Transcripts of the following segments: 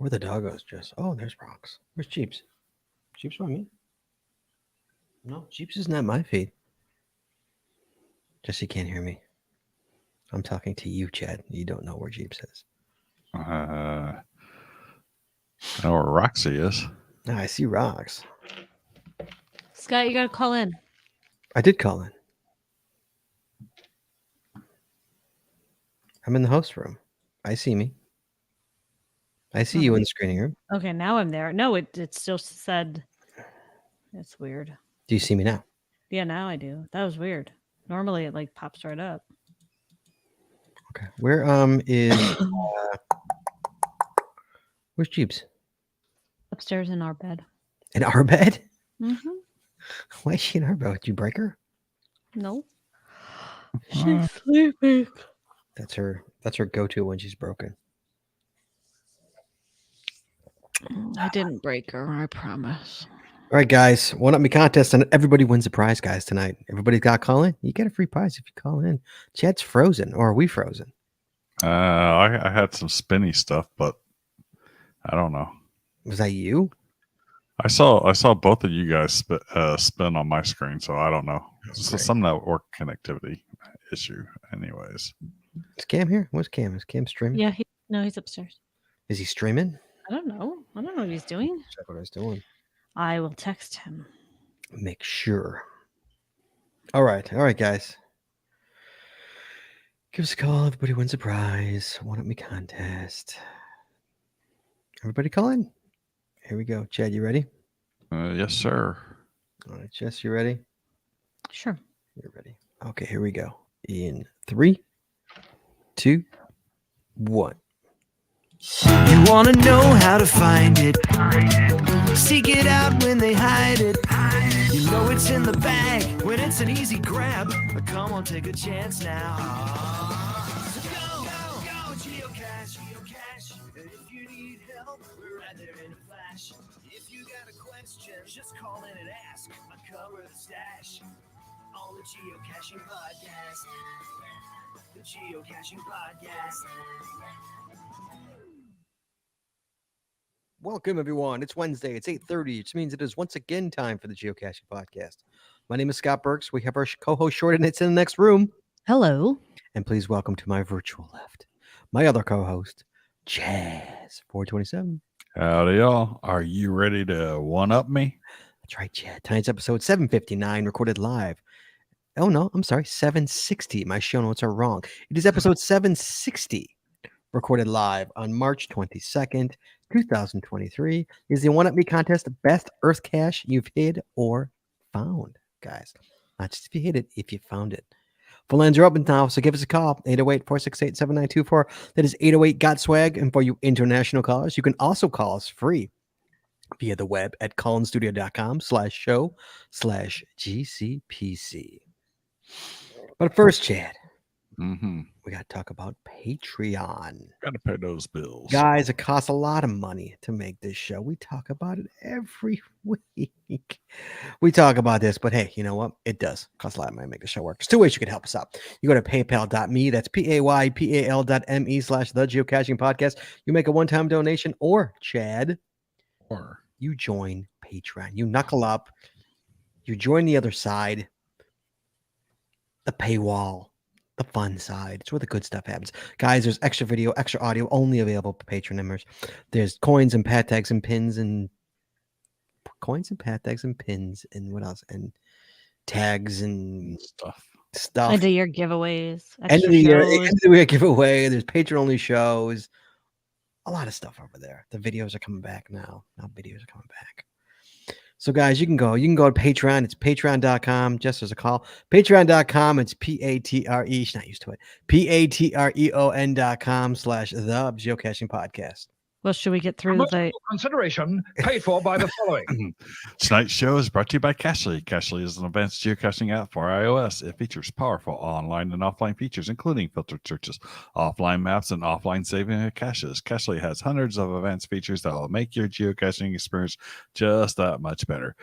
Where the doggos, Jess? Oh, there's rocks. Where's Jeeps? Jeeps by me? No, Jeeps isn't at my feed. Jesse can't hear me. I'm talking to you, Chad. You don't know where Jeeps is. I know where Roxy is. No, I see rocks. Scott, you got to call in. I did call in. I'm in the host room. I see me. I see you in the screening room. Okay, now I'm there. No, it still said. It's weird. Do you see me now? Yeah, now I do. That was weird. Normally it like pops right up. Okay. Where is where's Jeeps? Upstairs in our bed. In our bed? Mm-hmm. Why is she in our bed? Did you break her? No. She's sleeping. That's her go-to when she's broken. I didn't break her, I promise. All right, guys. One up me contest, and everybody wins a prize, guys, tonight. Everybody's got to call in. You get a free prize if you call in. Chad's frozen, or are we frozen? I had some spinny stuff, but I don't know. Was that you? I saw both of you guys spin on my screen, so I don't know. It's some network connectivity issue, anyways. Is Cam here? Where's Cam? Is Cam streaming? Yeah, he's upstairs. Is he streaming? I don't know. I don't know what he's doing. Check what I was doing. I will text him. Make sure. All right, guys. Give us a call. Everybody wins a prize. One up me contest. Everybody call in. Here we go. Chad, you ready? Yes, sir. All right, Jess, you ready? Sure. You're ready. Okay, here we go. In 3, 2, 1. You want to know how to find it. Seek it out when they hide it. You know it's in the bag when it's an easy grab. But come on, take a chance now. So go, geocache. If you need help, we're right there in a flash. If you got a question, just call in and ask. Uncover the stash. On the Geocaching Podcast. The Geocaching Podcast. Welcome, everyone. It's Wednesday. It's 8:30, which means it is once again time for the Geocaching Podcast. My name is Scott Burks. We have our co-host Short, and it's in the next room. Hello. And please welcome to my virtual left, my other co-host, Chaz 427. Howdy, y'all. Are you ready to one-up me? That's right, Chad. Tonight's episode 759, recorded live. Oh, no, I'm sorry, 760. My show notes are wrong. It is episode 760, recorded live on March 22nd, 2023. Is the One Up Me contest the best Earthcache you've hid or found, guys? Not just if you hid it, if you found it. Phone lines are open now, so give us a call, 808-468-7924. That is 808-GOT-SWAG. And for you international callers, you can also call us free via the web at callinstudio.com/show/GCPC. But first, Chad, we got to talk about Patreon. Got to pay those bills. Guys, it costs a lot of money to make this show. We talk about it every week. We talk about this, but hey, you know what? It does cost a lot of money to make the show work. There's 2 ways you can help us out. You go to paypal.me. That's paypal.me/the Geocaching Podcast. You make a one-time donation, or Chad, Or you join Patreon. You knuckle up. You join the other side. The paywall. The fun side. It's where the good stuff happens. Guys, there's extra video, extra audio only available for Patreon members. There's coins and pat tags and pins and what else? And tags and stuff. End of year giveaways. End of the year giveaway. There's Patreon only shows. A lot of stuff over there. The videos are coming back now. Videos are coming back. So, guys, you can go to Patreon. It's patreon.com. Just as a call. Patreon.com. It's P-A-T-R-E. She's not used to it. Patreon.com/the Geocaching Podcast. Well, should we get through the consideration paid for by the following? Tonight's show is brought to you by Cachely. Cachely is an advanced geocaching app for iOS. It features powerful online and offline features, including filtered searches, offline maps, and offline saving of caches. Cachely has hundreds of advanced features that will make your geocaching experience just that much better.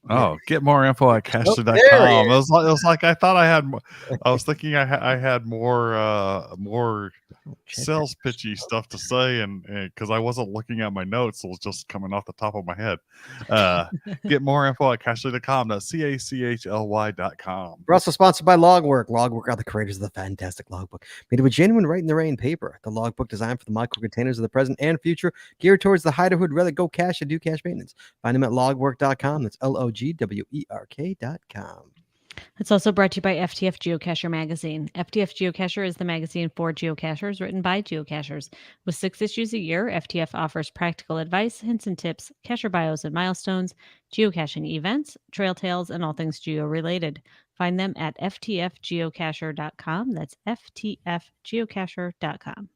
Oh, get more info at There he cashly.com. It was like I thought I had. I was thinking I had more Check sales pitchy stuff to say, and because I wasn't looking at my notes, it was just coming off the top of my head. Get more info at cashly.com. That's cachly.com. We're also sponsored by Logwork. Logwork are the creators of the fantastic logbook, made with genuine write in the rain paper. The logbook designed for the micro containers of the present and future, geared towards the hider who'd rather go cache and do cache maintenance. Find them at logwork.com. That's LOGWERK.com. It's also brought to you by FTF Geocacher Magazine. FTF Geocacher is the magazine for geocachers written by geocachers. With 6 issues a year, FTF offers practical advice, hints and tips, cacher bios and milestones, geocaching events, trail tales, and all things geo-related. Find them at ftfgeocacher.com. That's ftfgeocacher.com.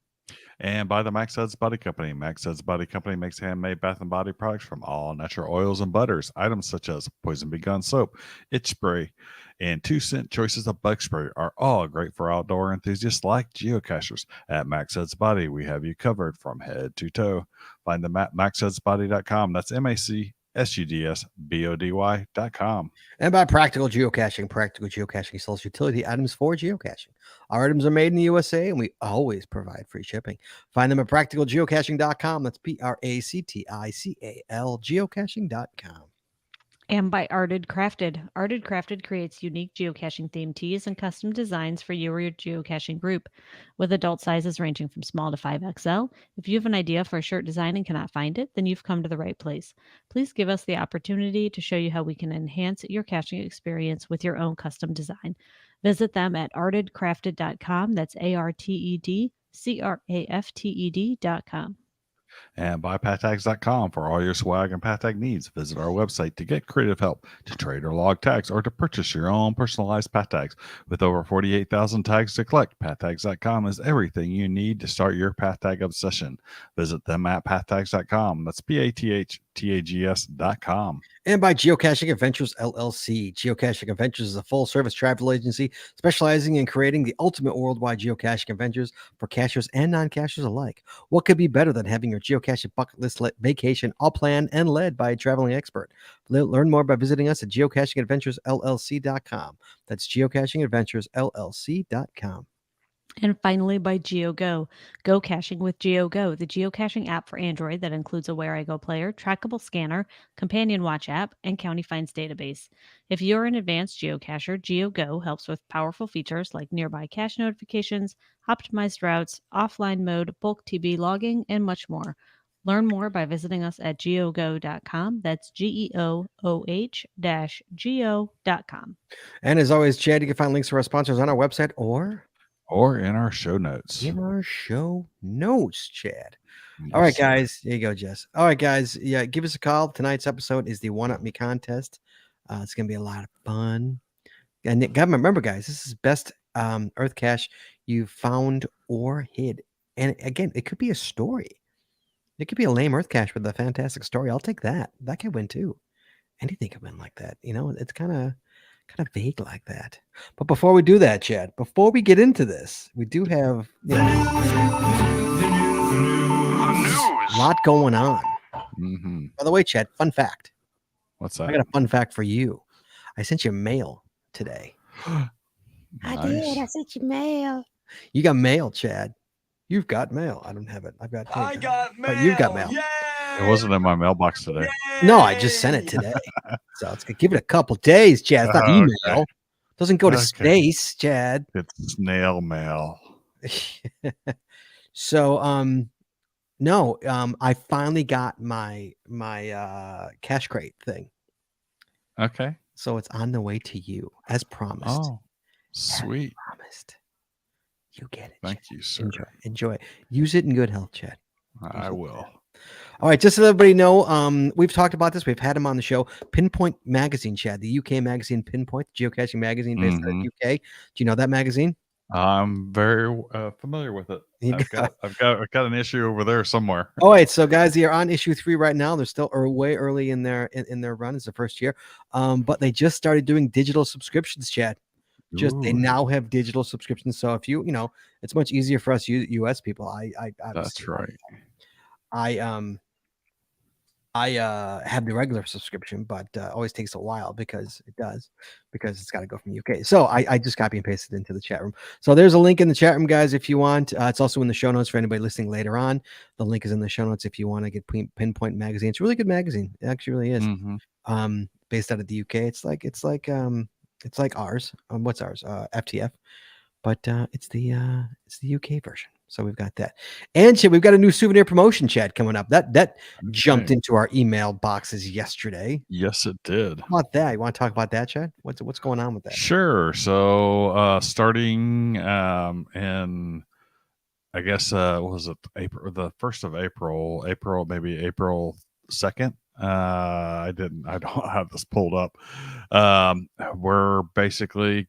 And by the Max Heads Body Company. Max Heads Body Company makes handmade bath and body products from all natural oils and butters. Items such as Poison Bee Gun soap, itch spray, and 2-cent choices of bug spray are all great for outdoor enthusiasts like geocachers. At Max Heads Body, we have you covered from head to toe. Find them at maxheadsbody.com. That's MACSUDSBODY.com. And by Practical Geocaching. Practical Geocaching sells utility items for geocaching. Our items are made in the USA, and we always provide free shipping. Find them at practicalgeocaching.com. That's PRACTICAL geocaching.com. And by Arted Crafted. Arted Crafted creates unique geocaching themed tees and custom designs for you or your geocaching group, with adult sizes ranging from small to 5XL. If you have an idea for a shirt design and cannot find it, then you've come to the right place. Please give us the opportunity to show you how we can enhance your caching experience with your own custom design. Visit them at artedcrafted.com. That's ARTEDCRAFTED.com. And by pattags.com for all your swag and pattag needs. Visit our website to get creative help, to trade or log tags, or to purchase your own personalized pattags. With over 48,000 tags to collect, pattags.com is everything you need to start your pattag obsession. Visit them at pattags.com. That's PATHTAGS.com. And by Geocaching Adventures LLC. Geocaching Adventures is a full-service travel agency specializing in creating the ultimate worldwide geocaching adventures for cachers and non-cachers alike. What could be better than having your geocaching bucket list vacation all planned and led by a traveling expert? Learn more by visiting us at geocachingadventuresllc.com. That's geocachingadventuresllc.com. And finally, by GeoGo. Go caching with GeoGo, the geocaching app for Android that includes a Where I Go player, trackable scanner, companion watch app, and county finds database. If you're an advanced geocacher, GeoGo helps with powerful features like nearby cache notifications, optimized routes, offline mode, bulk TB logging, and much more. Learn more by visiting us at geogo.com. That's GEOOH-go.com. And as always, Chad, you can find links to our sponsors on our website or in our show notes. in our show notes, Chad. All right, guys. There you go, Jess. All right, guys. Yeah, give us a call. Tonight's episode is the One Up Me contest. It's going to be a lot of fun. And remember, guys, this is best Earthcache you found or hid. And again, it could be a story. It could be a lame Earthcache with a fantastic story. I'll take that. That can win too. Anything can win like that. You know, it's kind of vague like that. But before we do that, Chad, before we get into this, we do have a lot going on. Mm-hmm. By the way, Chad, fun fact. What's I that? got a fun fact for you. I sent you mail today. Nice. I did. I sent you mail. You got mail, Chad. You've got mail. I don't have it. I've got. I got mail. But you've got mail. It wasn't in my mailbox today. No, I just sent it today. So it's gonna give it a couple days, Chad. It's not Okay. email. Doesn't go to Okay. space, Chad. It's snail mail. So no, I finally got my cash crate thing. Okay. So it's on the way to you as promised. Oh, sweet. Promised. You get it. Thank Chad. you, sir. Enjoy. Use it in good health, Chad. I will. All right, just so everybody know, we've talked about this. We've had him on the show. Pinpoint Magazine, Chad, the UK magazine Pinpoint, geocaching magazine based out of the UK. Do you know that magazine? I'm very familiar with it. I've got an issue over there somewhere. All right, so guys, they are on issue 3 right now. They're still way early in their run. It's the first year, but they just started doing digital subscriptions, Chad. They Ooh, now have digital subscriptions. So if you know, it's much easier for us US people. that's right. I have the regular subscription, but always takes a while because it's got to go from UK. So I just copy and pasted it into the chat room. So there's a link in the chat room, guys, if you want. It's also in the show notes for anybody listening later on. The link is in the show notes if you want to get Pinpoint magazine. It's a really good magazine. It actually really is. Mm-hmm. Based out of the UK. It's like ours. What's ours? FTF. But it's the UK version. So we've got that. And Chad, we've got a new souvenir promotion, Chad, coming up. That jumped into our email boxes yesterday. Yes, it did. How about that? You want to talk about that, Chad? What's going on with that? Sure. So starting in, I guess, what was it, April, the 1st of April, maybe April 2nd. I don't have this pulled up. We're basically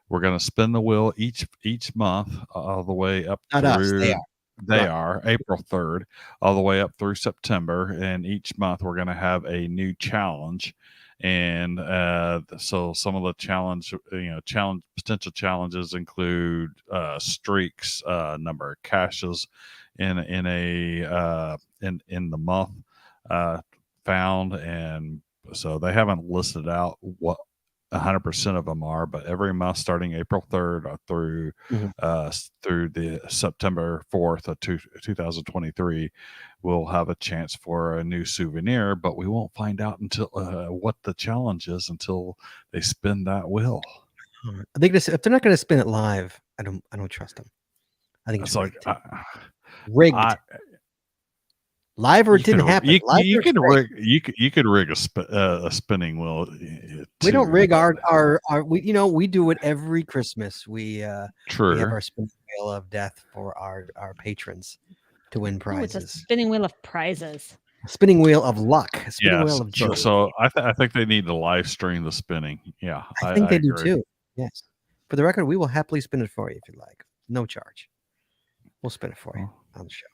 we're going to spin the wheel each month all the way up Not through. us, they are. April 3rd, all the way up through September. And each month we're going to have a new challenge. And so some of the potential challenges include streaks, number of caches in the month found. And so they haven't listed out what 100% of them are, but every month starting April 3rd through through the September 4th of 2023, we'll have a chance for a new souvenir, but we won't find out until what the challenge is until they spin that wheel. I think if they're not going to spin it live, I don't trust them. I think it's like rigged. Live or it didn't happen. You could rig a spinning wheel. We don't rig our we do it every Christmas. We have our spinning wheel of death for our patrons to win prizes. It's a spinning wheel of prizes. A spinning wheel of luck. A spinning wheel of joy. So I think they need to live stream the spinning. Yeah, I think they do too. Yes. For the record, we will happily spin it for you if you like. No charge. We'll spin it for you on the show.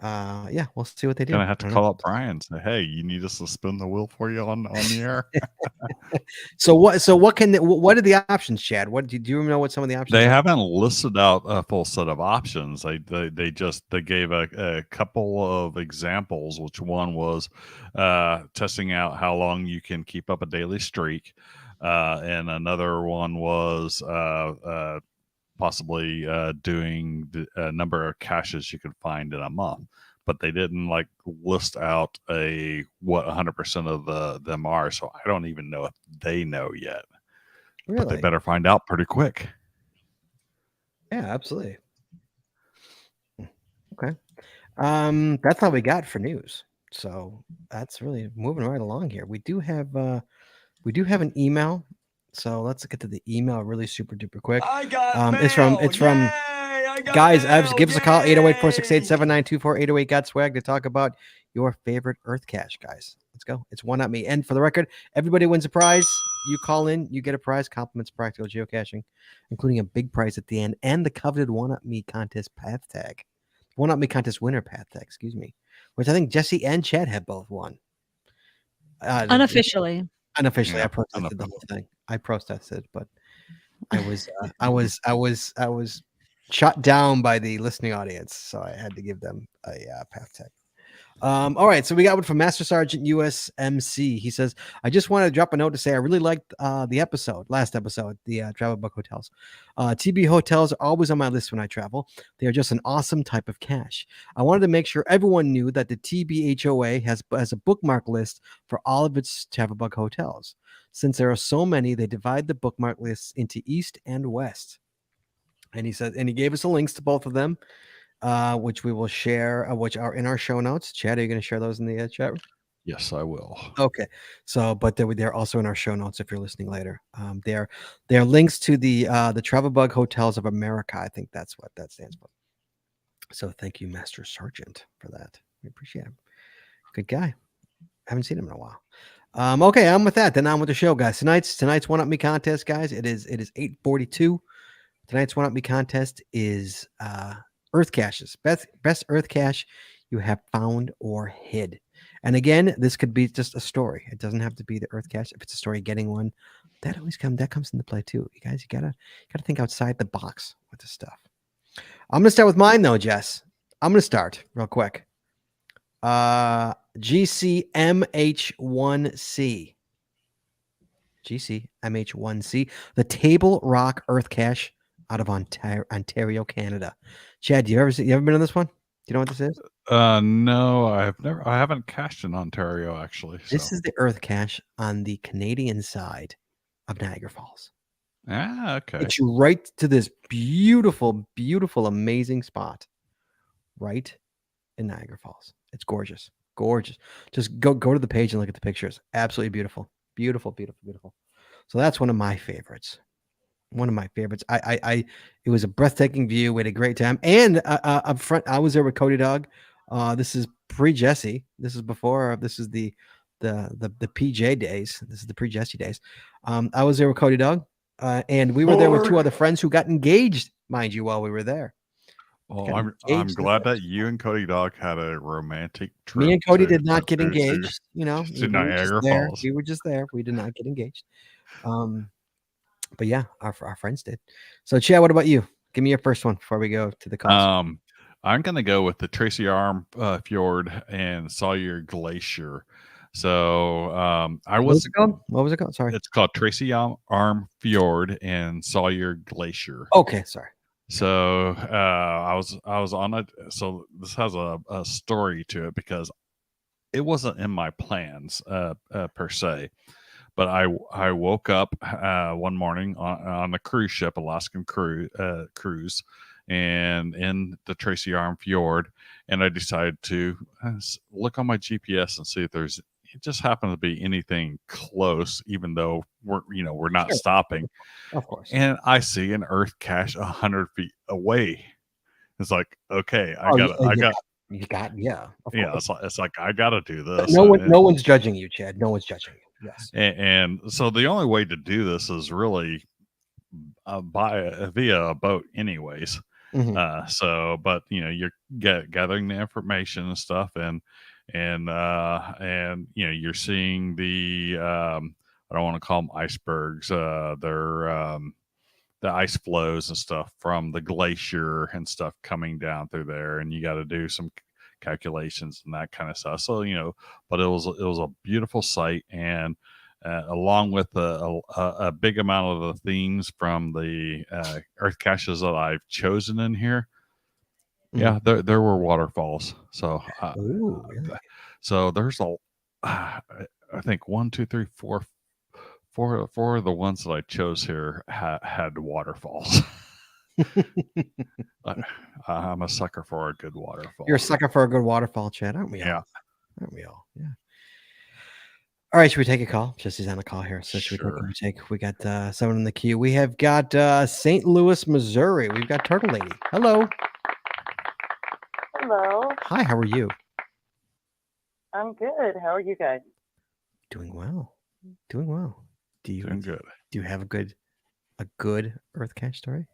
Yeah, we'll see what they do. Gonna have to call up Brian and say, hey, you need us to spin the wheel for you on the air. So what are the options, Chad? Do you know what some of the options they are? Haven't listed out a full set of options. They gave a couple of examples, which one was testing out how long you can keep up a daily streak, and another one was possibly doing the number of caches you could find in a month, but they didn't list out what 100% of them are. So I don't even know if they know yet. Really? But they better find out pretty quick. Yeah, absolutely. Okay. That's all we got for news. So that's really moving right along here. We do have an email. So let's get to the email really super duper quick. I got it's from guys. Give us a call 808-468-7924 808 got swag to talk about your favorite Earthcache, guys. Let's go. It's one not me. And for the record, everybody wins a prize. You call in, you get a prize. Compliments practical geocaching, including a big prize at the end and the coveted one up me contest path tag, one up me contest winner path tag. Excuse me, which I think Jesse and Chad have both won. Unofficially. Unofficially, I protested the whole thing. I protested, but I was shot down by the listening audience, so I had to give them a path tag. All right, so we got one from Master Sergeant USMC. He says, I just wanted to drop a note to say I really liked the last episode, the travel bug hotels. TB hotels are always on my list when I travel. They are just an awesome type of cache. I wanted to make sure everyone knew that the TBHOA has a bookmark list for all of its travel bug hotels. Since there are so many, they divide the bookmark lists into East and West. And he said, and he gave us the links to both of them, which we will share, which are in our show notes. Chad, are you going to share those in the chat room? Yes, I will. Okay. So, but they're also in our show notes if you're listening later. They're links to the Travel Bug Hotels of America. I think that's what that stands for. So thank you, Master Sergeant, for that. We appreciate him. Good guy. Haven't seen him in a while. Okay, I'm with that. Then on with the show, guys. Tonight's One Up Me contest, guys. It is 8:42. Tonight's One Up Me contest is Earthcaches. Best Earthcache you have found or hid. And again, this could be just a story. It doesn't have to be the Earthcache. If it's a story getting one, that comes into play too. You guys, you gotta think outside the box with this stuff. I'm gonna start with mine though, Jess. I'm gonna start real quick. GCMH1C. GCMH1C. The Table Rock Earthcache out of Ontario, Canada. Chad, you ever been on this one? Do you know what this is? No, I haven't cached in Ontario actually. This So. is the Earthcache on the Canadian side of Niagara Falls. Okay. It's right to this beautiful, beautiful, amazing spot right in Niagara Falls. It's gorgeous. Gorgeous. Just go to the page and look at the pictures. Absolutely beautiful. Beautiful, beautiful, beautiful. So that's one of my favorites. One of my favorites. It was a breathtaking view. We had a great time. And up front, I was there with Cody Dog. This is pre-Jesse. This is before. This is the PJ days. This is the pre-Jesse days. I was there with Cody Dog, and we were there with two other friends who got engaged, mind you, while we were there. Oh, I'm glad that you and Cody Dog had a romantic trip. Me and Cody did not get engaged. You know, to Niagara Falls. We were just there. We did not get engaged. But yeah, our friends did. So Chad, what about you? Give me your first one before we go to the cost. I'm gonna go with the Tracy Arm Fjord and Sawyer Glacier. So what was it called? Sorry. It's called Tracy Arm Fjord and Sawyer Glacier. Okay, sorry. So I was on it. So this has a story to it because it wasn't in my plans per se. But I woke up one morning on a cruise ship, Alaskan cruise, and in the Tracy Arm Fjord, and I decided to look on my GPS and see if it just happened to be anything close, even though we're not stopping. Of course. And I see an Earthcache 100 feet away. It's like, okay, it's like I gotta do this. No one's judging you, Chad. No one's judging you. Yes. And so the only way to do this is really via a boat anyways. Mm-hmm. But you're gathering the information and stuff and you're seeing the I don't want to call them icebergs. They're the ice flows and stuff from the glacier and stuff coming down through there, and you got to do some calculations and that kind of stuff. So but it was a beautiful sight, and along with a big amount of the themes from the earth caches that I've chosen in here. Yeah, there were waterfalls. So really? So there's I think 1, 2, 3, 4 of the ones that I chose here had waterfalls. I'm a sucker for a good waterfall. You're a sucker for a good waterfall, Chad, aren't we? Yeah. Aren't we all? Yeah. All right, should we take a call? Jesse's on a call here. So should we got someone in the queue. We have got St. Louis, Missouri. We've got Turtle Lady. Hello. Hello. Hi, how are you? I'm good. How are you guys? Doing well. Doing well. Doing good. Do you have a good Earthcache story?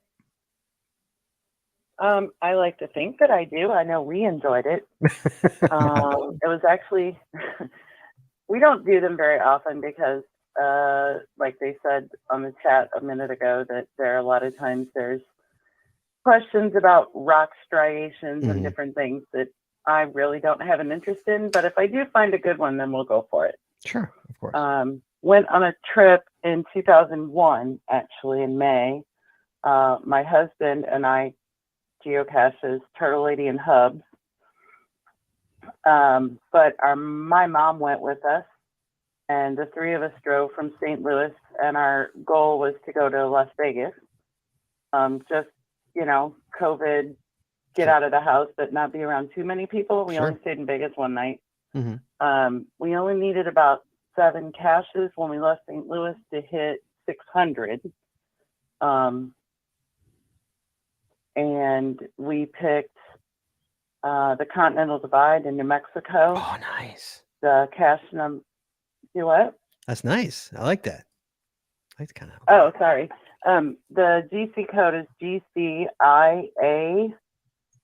I like to think that I do. I know we enjoyed it. It was actually, we don't do them very often because, like they said on the chat a minute ago, that there are a lot of times there's questions about rock striations and different things that I really don't have an interest in. But if I do find a good one, then we'll go for it. Sure, of course. Went on a trip in 2001, actually in May. My husband and I geocaches Turtle Lady and Hubs. But my mom went with us, and the three of us drove from St. Louis, and our goal was to go to Las Vegas. Just, COVID, get out of the house, but not be around too many people. We only stayed in Vegas one night. We only needed about 7 caches when we left St. Louis to hit 600. And we picked the Continental Divide in New Mexico. Oh, nice. The cache number. You what? That's nice. I like that. I like kind of. Oh, sorry. The GC code is GCIAH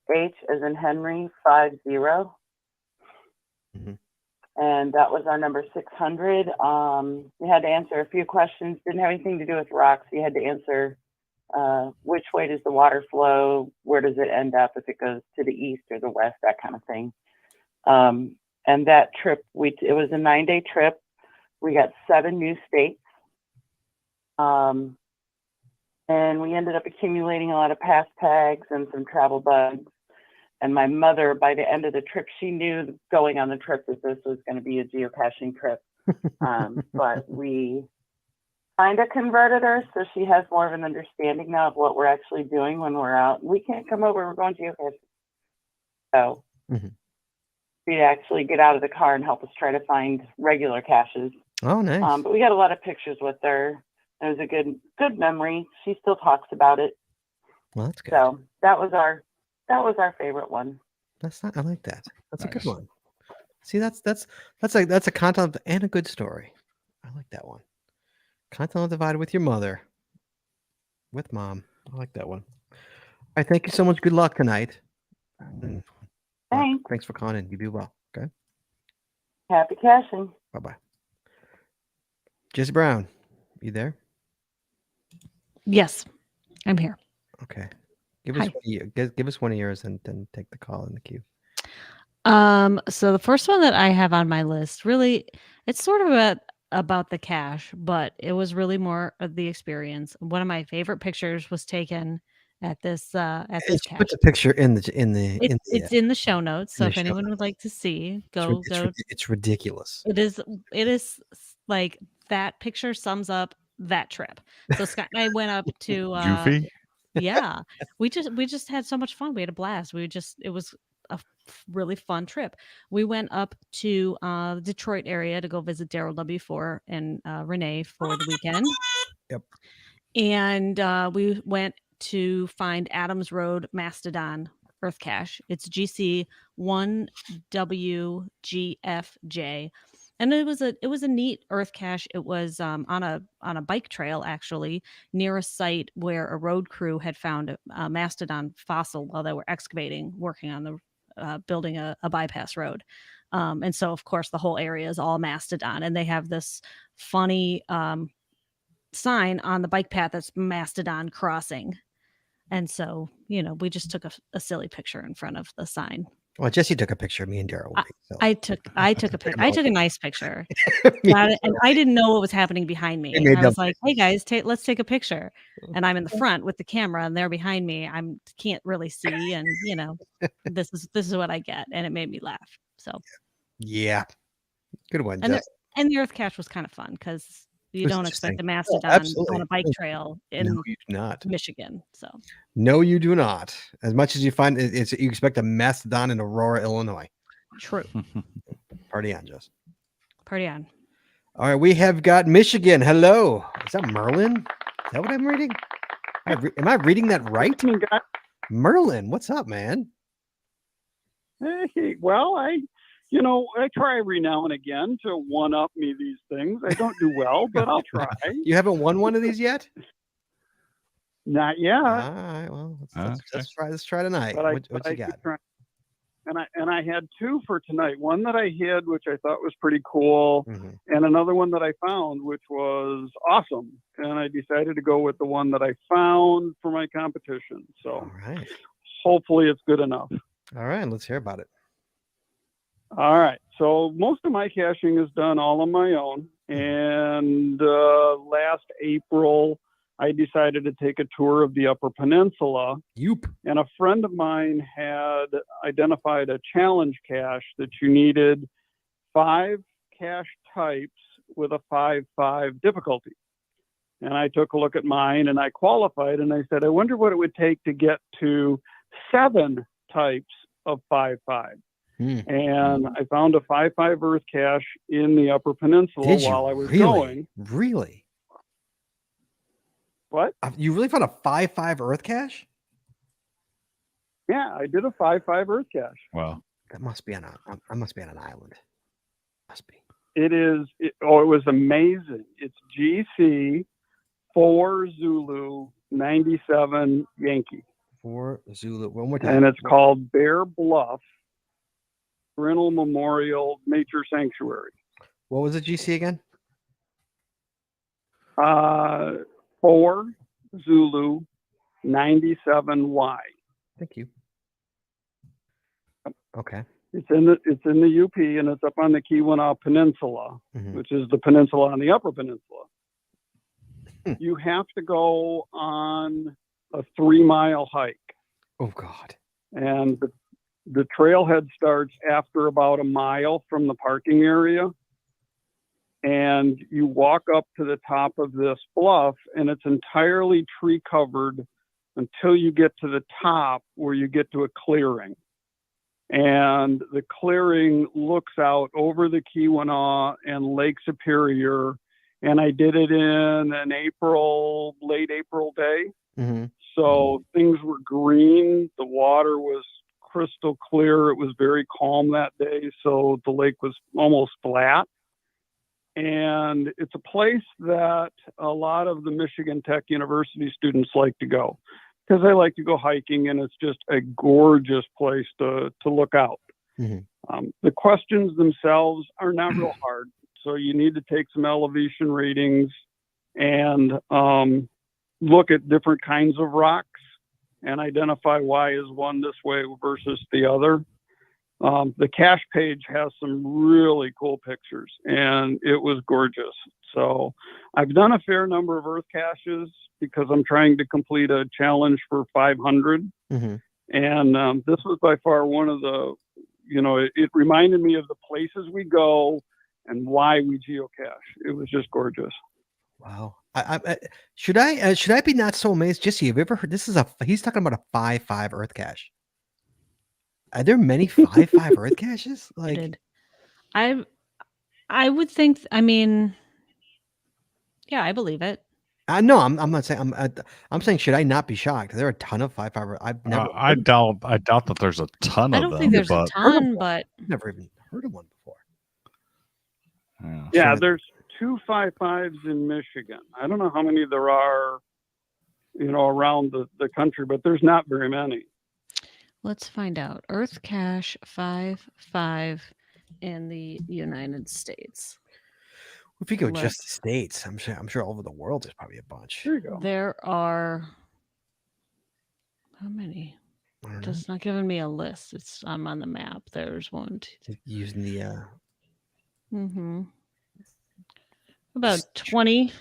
as in Henry 50. And that was our number 600. We had to answer a few questions. Didn't have anything to do with rocks. You had to answer which way does the water flow? Where does it end up if it goes to the east or the west? That kind of thing. And that trip, it was a 9-day trip. We got 7 new states. And we ended up accumulating a lot of pass tags and some travel bugs. And my mother, by the end of the trip, she knew going on the trip that this was going to be a geocaching trip. But we kind of converted her, so she has more of an understanding now of what we're actually doing when we're out. We can't come over, we're going geocaching. So she'd actually get out of the car and help us try to find regular caches. Oh, nice. But we got a lot of pictures with her. It was a good memory. She still talks about it. Well, that's good. So that was our favorite one. I like that. That's a good Nice. one. See, that's a content and a good story. I like that one. Content divided with your mother. With mom. I like that one. All right, thank you so much. Good luck tonight. And, Thanks. thanks for calling in. You do well. Okay. Happy caching. Bye-bye. Jesse Brown, you there? Yes, I'm here. Okay. Give us Hi. give us one of yours and then take the call in the queue. So the first one that I have on my list, really, it's sort of about the cache, but it was really more of the experience. One of my favorite pictures was taken at this cache. Put the picture in the It's in the show notes, so the if show anyone would like to see, go. it's ridiculous. It is like that picture sums up that trip. So Scott and I went up to Goofy. yeah, we just had so much fun. We had a blast. It was a really fun trip. We went up to the Detroit area to go visit Daryl W4 and Renee for the weekend. Yep. And we went to find Adams Road Mastodon Earthcache. It's GC 1WGFJ. And it was a neat Earthcache. It was on a bike trail, actually, near a site where a road crew had found a mastodon fossil while they were excavating, working on the building a bypass road. And so, of course, the whole area is all mastodon, and they have this funny sign on the bike path that's Mastodon Crossing. And so, we just took a silly picture in front of the sign. Well, Jesse took a picture of me and Daryl. I took a picture. I took a nice picture. And I didn't know what was happening behind me. I was like, "Hey guys, let's take a picture." And I'm in the front with the camera, and they're behind me. I can't really see, and this is what I get, and it made me laugh. So yeah, good one, and Jess. the Earthcache was kind of fun because you don't expect a mastodon on a bike trail in No, you do not. Michigan. So no, you do not. As much as you find it's you expect a mastodon in Aurora, Illinois. True. Party on, Jess. Party on. All right, we have got Michigan. Hello. Is that Merlin? Is that what I'm reading? Am I reading that right? Merlin, what's up, man? Hey, well, I try every now and again to one-up me these things. I don't do well, but I'll try. You haven't won one of these yet? Not yet. All right, well, let's try tonight. What you got? And I had 2 for tonight. One that I hid, which I thought was pretty cool, and another one that I found, which was awesome. And I decided to go with the one that I found for my competition. So all right. Hopefully it's good enough. All right, let's hear about it. All right. So most of my caching is done all on my own. And last April, I decided to take a tour of the Upper Peninsula. And a friend of mine had identified a challenge cache that you needed 5 cache types with a 5-5 difficulty. And I took a look at mine and I qualified, and I said, I wonder what it would take to get to 7 types of 5-5. And I found a 5-5 Earthcache in the Upper Peninsula while I was going. Really? What? You really found a 5-5 Earthcache? Yeah, I did a 5-5 Earthcache. Wow. That must be on an island. Must be. It is. It was amazing. It's GC 4 Zulu 97 Yankee. 4 Zulu. One more time. And it's called Bear Bluff Parental Memorial Nature Sanctuary. What was the GC again? 4 Zulu 97Y. Thank you. Okay. It's in the UP, and it's up on the Keweenaw Peninsula, Mhm. which is the peninsula on the Upper Peninsula. Hmm. You have to go on a 3-mile hike, Oh God. and the trailhead starts after about a mile from the parking area. And you walk up to the top of this bluff, and it's entirely tree covered until you get to the top, where you get to a clearing. And the clearing looks out over the Keweenaw and Lake Superior. And I did it in an late April day. Mm-hmm. So things were green. The water was crystal clear. It was very calm that day. So the lake was almost flat. And it's a place that a lot of the Michigan Tech University students like to go, because they like to go hiking, and it's just a gorgeous place to look out. Mm-hmm. The questions themselves are not real hard. So you need to take some elevation readings and look at different kinds of rocks and identify why is one this way versus the other. The cache page has some really cool pictures, and it was gorgeous. So I've done a fair number of earth caches because I'm trying to complete a challenge for 500. Mm-hmm. And this was by far one of the, it reminded me of the places we go and why we geocache. It was just gorgeous. Wow. Should I be not so amazed? Jesse, have you ever heard? He's talking about a 5.5 earth cache. Are there many 5.5 earth caches? Like, I would think. I mean, yeah, I believe it. no, I'm not saying. I'm saying, should I not be shocked? There are a ton of 5.5. I've never. I doubt that there's a ton I of don't them. think there's a but ton, but I've never even heard of one before. Yeah, Sure. there's 2 5.5s in Michigan. I don't know how many there are, around the country, but there's not very many. let's find out. Earthcache 5.5 in the United States. If you go Let's- just the states, I'm sure all over the world there's probably a bunch. There you go. There are how many? I don't know. It's not giving me a list. I'm on the map. There's 1, 2, 3. Using the Mm-hmm. About 20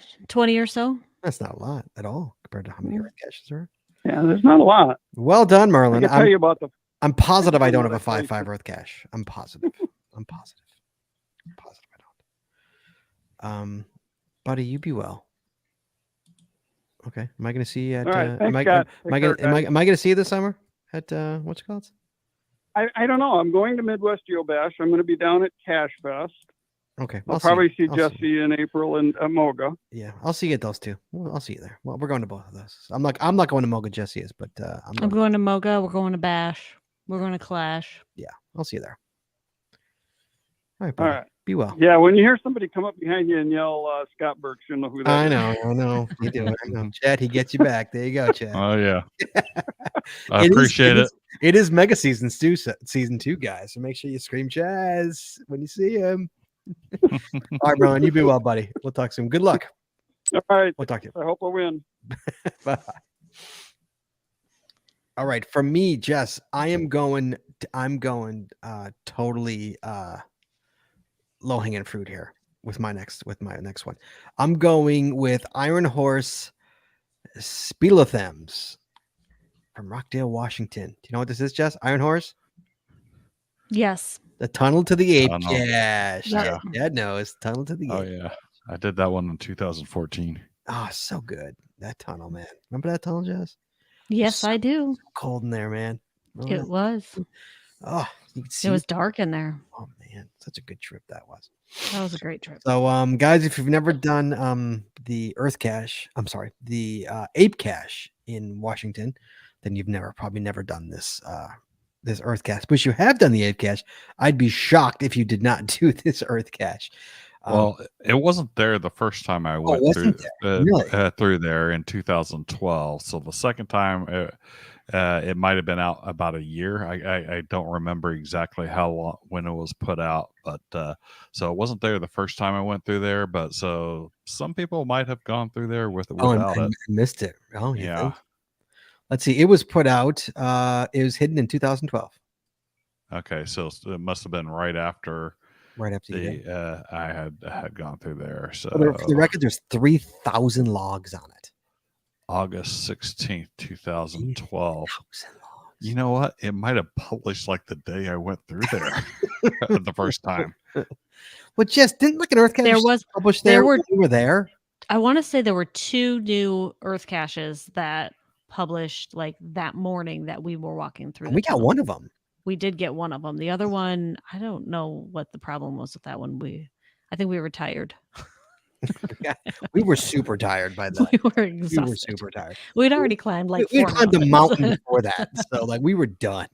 or so. that's not a lot at all compared to how many earth caches there are. Yeah, there's not a lot. Well done, I Merlin. can tell you about the. I'm positive I don't have a What I 5.5 earth cache. I'm positive. I'm positive. Positive I don't. Buddy, you be well. Okay. Am I going to see you at? All right, am thanks, I Scott. am I Take care, going to am I going to see you this summer at what's it called? I don't know. I'm going to Midwest GeoBash. I'm going to be down at Cache Fest. Okay. I'll probably see I'll Jesse in April and at Moga. Yeah, I'll see you at those two. Well, I'll see you there. Well, we're going to both of those. I'm not going to Moga. Jesse is, but I'm going to Moga. We're going to Bash. We're going to Clash. Yeah, I'll see you there. All right, All buddy. right. Be well. Yeah, when you hear somebody come up behind you and yell Scott Burks, you'll know who that is. I know. You do it. I know. Chad, he gets you back. There you go, Chad. Oh yeah, I appreciate it. It is mega season 2, guys. So make sure you scream Chaz when you see him. All right, Brian, you be well, buddy. We'll talk soon. Good luck. All right. We'll talk to you. I hope I win. Bye. All right, for me, Jess, I'm going totally low hanging fruit here with my next one. I'm going with Iron Horse Spilothems from Rockdale, Washington. Do you know what this is, Jess? Iron Horse? Yes. The Tunnel to the Ape Tunnel. Cache. Yep. Dad knows. Tunnel to the Oh Ape. yeah, I did that one in 2014. Oh, so good. That tunnel, man. Remember that tunnel, Jess? Yes, I do. Cold in there, man. Remember It that? was. Oh, you can see. It was dark in there. Oh man, such a good trip that was. That was a great trip. So, guys, if you've never done the Earthcache, I'm sorry, the Ape Cache in Washington, then you've probably never done this this Earthcache. But you have done the Ape Cache. I'd be shocked if you did not do this Earthcache. Well, it wasn't there the first time I went wasn't through there in 2012. So the second time, it might have been out about a year. I don't remember exactly how long when it was put out, but so it wasn't there the first time I went through there. But so some people might have gone through there without it. Missed it. Oh, Yeah. Let's see. It was put out. It was hidden in 2012. Okay, so it must have been right after Right after you did. I had gone through there. So For the record, there's 3,000 logs on it. August 16th, 2012. 3,000 logs. You know what? It might have published like the day I went through there the first time. Well, Jess, didn't like an Earthcache There was- published there there were- when you were there? I want to say there were 2 new Earth caches that published like that morning that we were walking through. And the we got tunnel. one of them. We did get one of them. The other one, I don't know what the problem was with that one. I think we were tired. We were super tired by then. We were We exhausted. were super tired. We'd already climbed like we 4 climbed the mountains. mountain before that, so like we were done.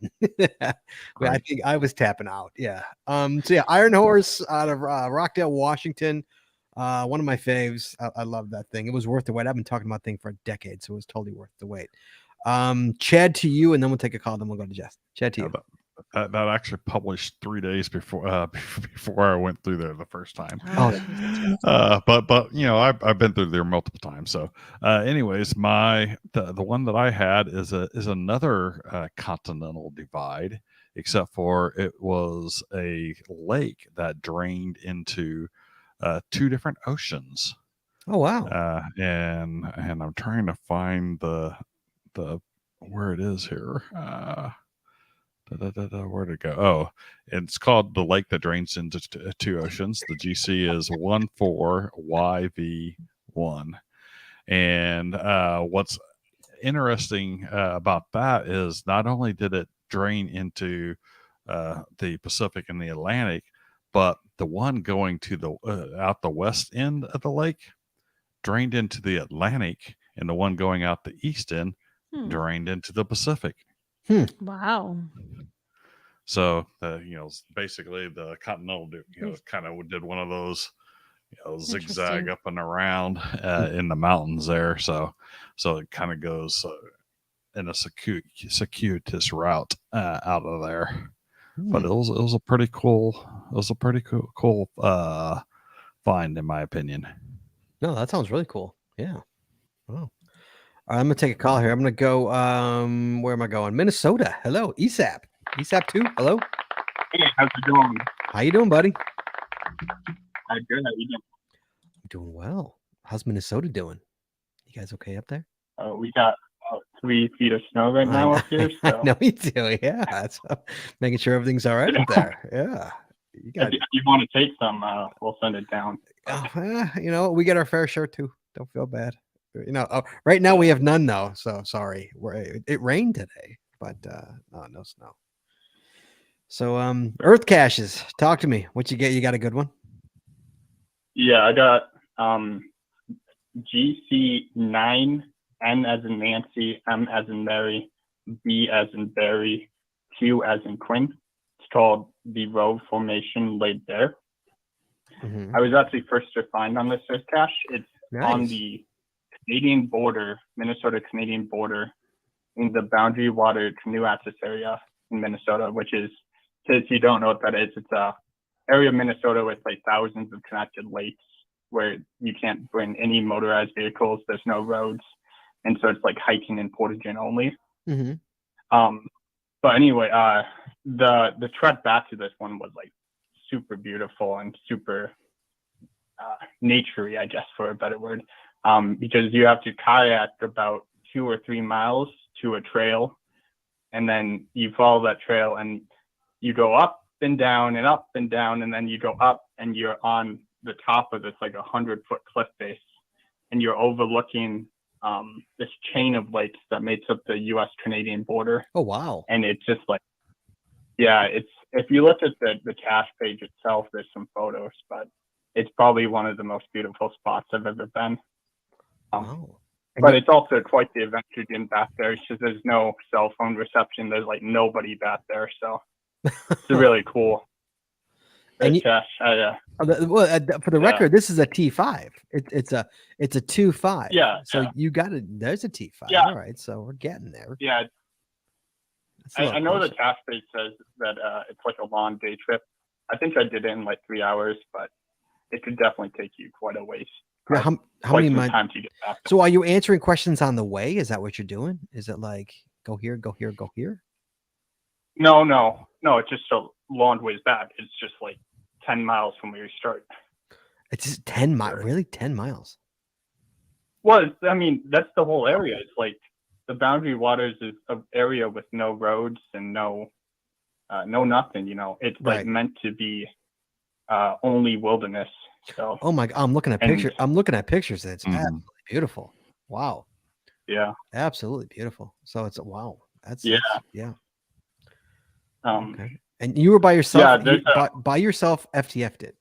I think I was tapping out. Yeah. So yeah, Iron Horse out of Rockdale, Washington. One of my faves. I love that thing. It was worth the wait. I've been talking about that thing for a decade, so it was totally worth the wait. Chad, to you, and then we'll take a call. Then we'll go to Jess. Chad, to you. That actually published 3 days before before I went through there the first time. But you know, I've been through there multiple times. So anyways, the one that I had is another continental divide, except for it was a lake that drained into 2 different oceans. Oh wow. And I'm trying to find the where it is here. Where'd it go? Oh, it's called the lake that drains into 2 oceans. The GC is 14YV1. And what's interesting about that is not only did it drain into the Pacific and the Atlantic, but the one going to the out the west end of the lake drained into the Atlantic, and the one going out the east end drained into the Pacific. Wow. So you know, basically the continental, kind of did one of those, zigzag up and around in the mountains there. So it kind of goes in a circuitous route out of there. But it was a pretty cool find, in my opinion. No, that sounds really cool. Yeah. Wow. I'm gonna take a call here. I'm gonna go. Where am I going? Minnesota. Hello, ESAP. ESAP 2. Hello. Hey, how's it going? How you doing, buddy? I'm good. How you doing? I'm doing well. How's Minnesota doing? You guys okay up there? We got 3 feet of snow right now up here. So. I know we do. Yeah. So making sure everything's all right up there. Yeah. If you want to take some, we'll send it down. We get our fair share too. Don't feel bad. Right now we have none though. So sorry. It rained today, but no snow. So Earth caches. Talk to me. What you get? You got a good one? Yeah, I got GC9, N as in Nancy, M as in Mary, B as in Barry, Q as in Quinn. It's called the Row Formation laid bare. Mm-hmm. I was actually first to find on this Earthcache. It's on the Canadian border, Minnesota-Canadian border, in the Boundary Water Canoe Access area in Minnesota, which is, if you don't know what that is, it's a area of Minnesota with like thousands of connected lakes where you can't bring any motorized vehicles. There's no roads. And so it's like hiking and portaging only. Mm-hmm. But anyway, the trek back to this one was like super beautiful and super naturey, I guess, for a better word, because you have to kayak about 2 or 3 miles to a trail, and then you follow that trail and you go up and down and up and down, and then you go up and you're on the top of this like 100-foot cliff face, and you're overlooking this chain of lakes that makes up the U.S.-Canadian border. Oh wow! And it's just like, yeah, it's, if you look at the cache page itself, there's some photos, but it's probably one of the most beautiful spots I've ever been. Wow. But it's also quite the adventure getting back there, because there's no cell phone reception. There's like nobody back there, so it's really cool. And cache. for the record, this is a T5. It's a 2.5. Yeah. So you got it. There's a T5. Yeah. All right. So we're getting there. Yeah. I know the cache page says that it's like a long day trip. I think I did it in like 3 hours, but it could definitely take you quite a ways. Yeah, how many time to get back? So are you answering questions on the way? Is that what you're doing? Is it like go here, go here, go here? No. It's just a long ways back. It's just like 10 miles from where you start. It's just 10 miles. Really, 10 miles. Well, I mean, that's the whole area. It's like the Boundary Waters is an area with no roads and no nothing. It's like meant to be only wilderness. So. Oh my! I'm looking at pictures. I'm looking at pictures. It's absolutely beautiful. Wow. Yeah. Absolutely beautiful. So it's wow. That's yeah. Okay. And you were by yourself. Yeah, by yourself. FTF'd it.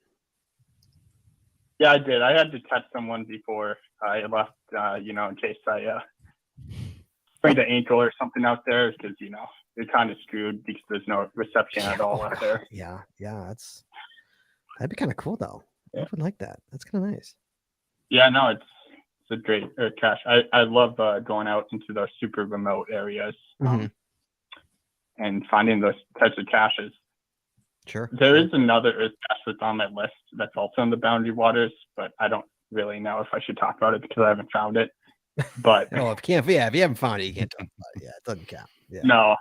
Yeah, I did. I had to touch someone before I left. In case I sprained an ankle or something out there, because you're kind of screwed because there's no reception at all out there. Yeah. That'd be kind of cool though. I would like that. That's kind of nice. Yeah, no, it's a great cache. I love going out into those super remote areas and finding those types of caches. Sure. There is another Earthcache that's on my list that's also in the Boundary Waters, but I don't really know if I should talk about it because I haven't found it. But if you haven't found it, you can't talk about it. Yeah, it doesn't count. Yeah. No.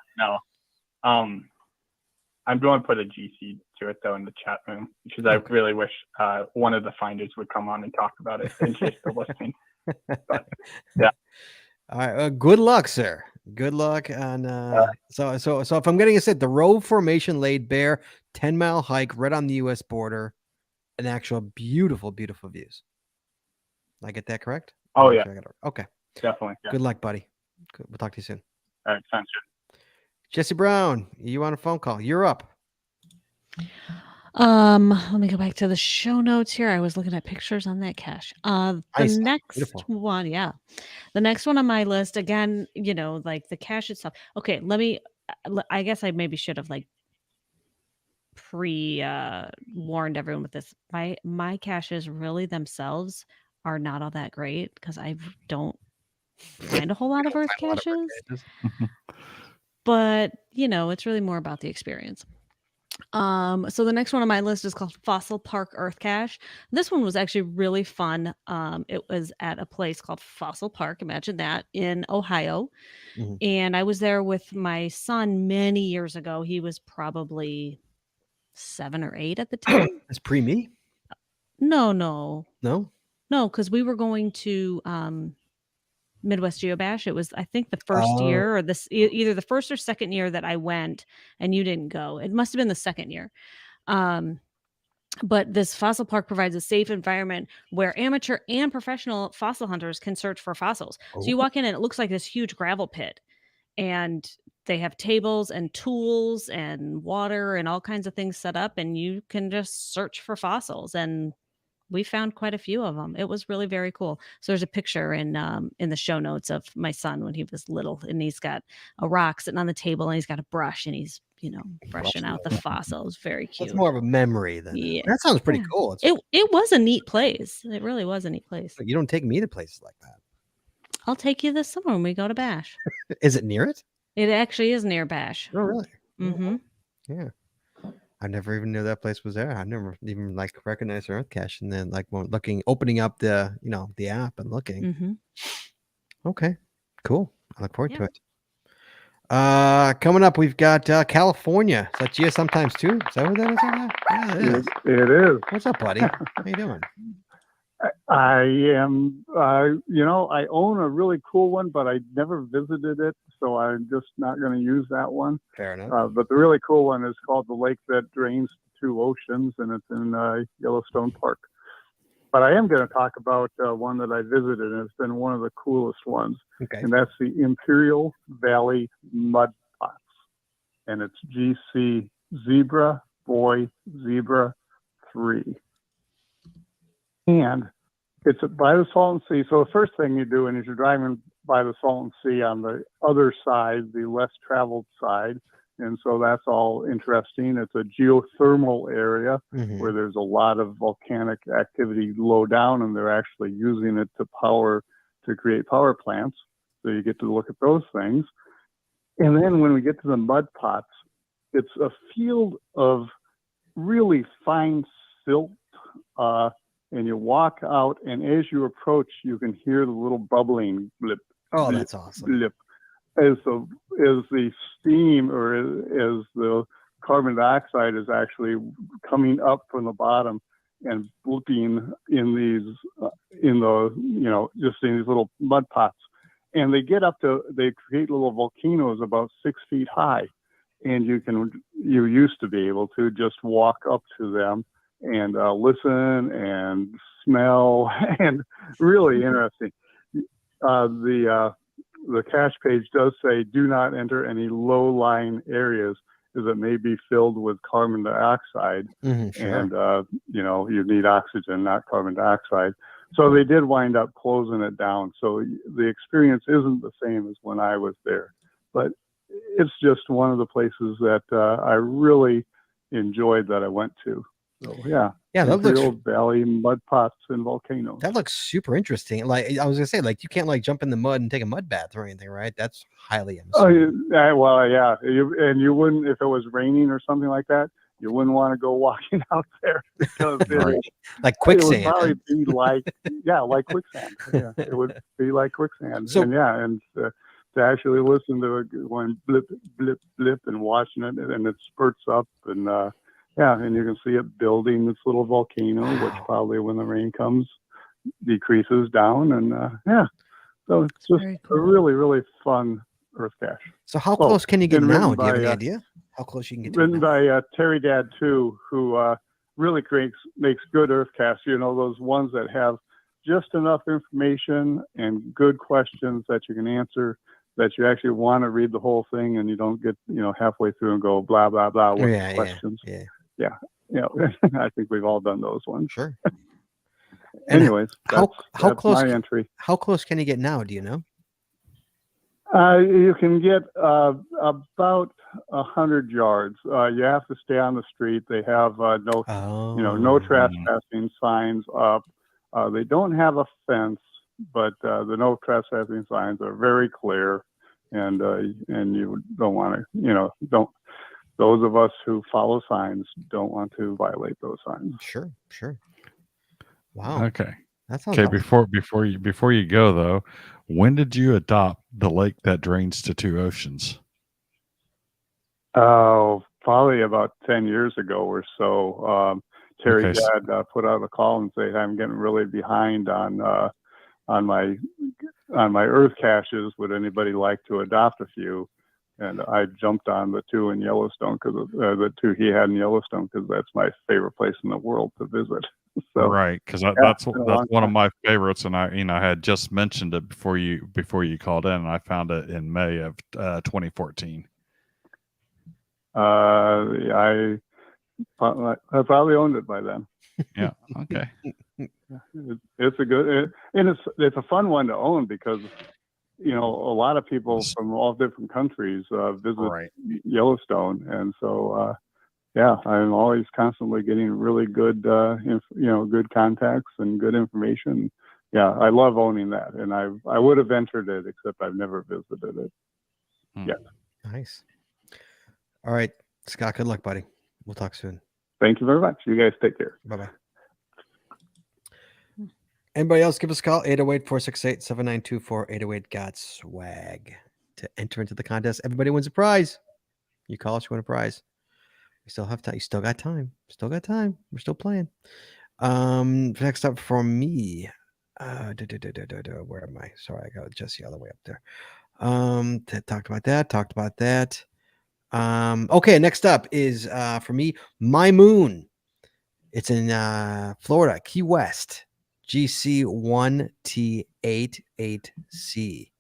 I'm going to put a GC to it though in the chat room because I really wish one of the finders would come on and talk about it in case they're listening. But, yeah. All right. Good luck, sir. Good luck on. So if I'm getting it said, the Row Formation laid bare 10-mile hike right on the U.S. border, an actual beautiful views. Did I get that correct? Oh yeah. Okay. Definitely. Yeah. Good luck, buddy. We'll talk to you soon. All right. Sounds good. Jesse Brown, you on a phone call? You're up. Let me go back to the show notes here. I was looking at pictures on that cache. The next one, the next one on my list, again, like the cache itself. Okay, I guess I maybe should have warned everyone with this. My caches really themselves are not all that great because I don't find a whole lot of Earth caches. But it's really more about the experience. So the next one on my list is called Fossil Park Earthcache. This one was actually really fun. It was at a place called Fossil Park, imagine that, in Ohio. And I was there with my son many years ago. He was probably 7 or 8 at the time. That's pre me? No, because we were going to Midwest Geobash. It was, I think, the first year or either the first or second year that I went and you didn't go. It must have been the second year. But this fossil park provides a safe environment where amateur and professional fossil hunters can search for fossils. So you walk in and it looks like this huge gravel pit, and they have tables and tools and water and all kinds of things set up, and you can just search for fossils. And we found quite a few of them. It was really very cool. So there's a picture in the show notes of my son when he was little, and he's got a rock sitting on the table and he's got a brush and he's, brushing out the fossils. Very cute. It's more of a memory than that. Sounds pretty cool. It was a neat place. It really was a neat place. But you don't take me to places like that. I'll take you this summer when we go to Bash. Is it near it? It actually is near Bash. Oh, really? Mm-hmm. Yeah. I never even knew that place was there. I never even recognized Earthcache, and then opening up the the app and looking. Mm-hmm. Okay, cool. I look forward to it. Coming up, we've got California. Is that you sometimes too? Is that what that is? Yeah, it is. It is. What's up, buddy? How you doing? I am, I own a really cool one, but I never visited it, so I'm just not going to use that one. Fair enough. But the really cool one is called the lake that drains the 2 oceans, and it's in Yellowstone Park. But I am going to talk about one that I visited, and it's been one of the coolest ones. Okay. And that's the Imperial Valley Mud Pots. And it's GC Zebra Boy Zebra 3. And it's by the Salton Sea. So the first thing you do is you're driving by the Salton Sea on the other side, the less traveled side. And so that's all interesting. It's a geothermal area where there's a lot of volcanic activity low down, and they're actually using it to create power plants. So you get to look at those things. And then when we get to the mud pots, it's a field of really fine silt. And you walk out, and as you approach, you can hear the little bubbling blip. Oh, that's awesome. Blip. is the steam, or is the carbon dioxide is actually coming up from the bottom and blipping in these just in these little mud pots, and they create little volcanoes about 6 feet high, and you used to be able to just walk up to them and listen and smell, and really interesting. The cache page does say, do not enter any low-lying areas, as it may be filled with carbon dioxide. Sure. And, you need oxygen, not carbon dioxide. So they did wind up closing it down. So the experience isn't the same as when I was there. But it's just one of the places that I really enjoyed that I went to. So, yeah, that looks old valley, mud pots, and volcanoes. That looks super interesting. Like I was gonna say, like you can't like jump in the mud and take a mud bath or anything, right? That's highly unseen. Well, yeah, you wouldn't, if it was raining or something like that, you wouldn't want to go walking out there, because like quicksand. It would probably be like quicksand. Yeah, it would be like quicksand. So, and to actually listen to it going blip, blip, blip, and watching it, and it spurts up, and and you can see it building this little volcano, which probably when the rain comes decreases down, and so it's just a really, really fun Earth cache. So how close can you get now? Do you have any idea how close you can get? Written by Terry Dad too, who really makes good Earth caches. Those ones that have just enough information and good questions that you can answer, that you actually want to read the whole thing, and you don't get halfway through and go blah blah blah with questions. Yeah. I think we've all done those ones. Sure. Anyways, how close? My entry. How close can you get now? Do you know? You can get about 100 yards. You have to stay on the street. They have no trespassing signs up. They don't have a fence, but the no trespassing signs are very clear, and you don't want to, those of us who follow signs don't want to violate those signs. Sure. Wow. Okay. That sounds before you go though, when did you adopt the lake that drains to two oceans? Oh, probably about 10 years ago or so. Terry Dad put out a call and said, I'm getting really behind on my Earth caches. Would anybody like to adopt a few? And I jumped on the two in Yellowstone, because the two he had in Yellowstone, because that's my favorite place in the world to visit. So, right, because that's one of my favorites, and I had just mentioned it before you called in, and I found it in May of 2014. I probably owned it by then. Yeah. Okay. It's a good, and it's a fun one to own, because a lot of people from all different countries visit Yellowstone, and so I'm always constantly getting really good good contacts and good information. Yeah, I love owning that, and I would have entered it, except I've never visited it yet. Nice. All right, Scott, good luck, buddy. We'll talk soon. Thank you very much. You guys take care. Bye-bye. Anybody else, give us a call, 808-468-7924, 808-GOT-SWAG, to enter into the contest. Everybody wins a prize. You call us, you win a prize. We still have time. You still got time. We're still playing. Next up for me. Where am I? Sorry, I got Jesse all the way up there. Talked about that. Okay, next up is for me, My Moon. It's in Florida, Key West. GC1T88C.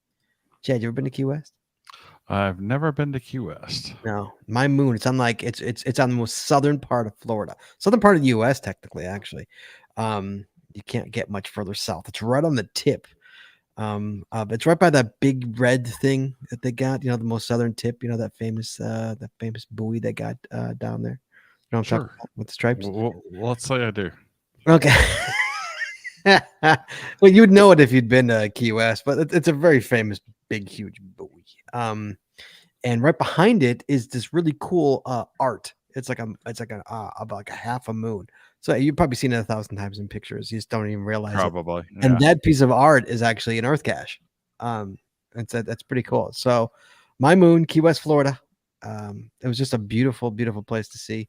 Chad, you ever been to Key West? I've never been to Key West. No, My Moon. It's on it's on the most southern part of Florida, southern part of the U.S. technically. Actually, you can't get much further south. It's right on the tip. It's right by that big red thing that they got. The most southern tip. That famous buoy they got down there. You know what I'm talking about, with the stripes? Well, let's say I do. Okay. Well, you'd know it if you'd been to Key West, but it's a very famous, big, huge buoy. And right behind it is this really cool art. It's like a half a moon. So you've probably seen it 1,000 times in pictures. You just don't even realize probably. it. And that piece of art is actually an Earth cache. That's pretty cool. So, my moon, Key West, Florida. It was just a beautiful, beautiful place to see.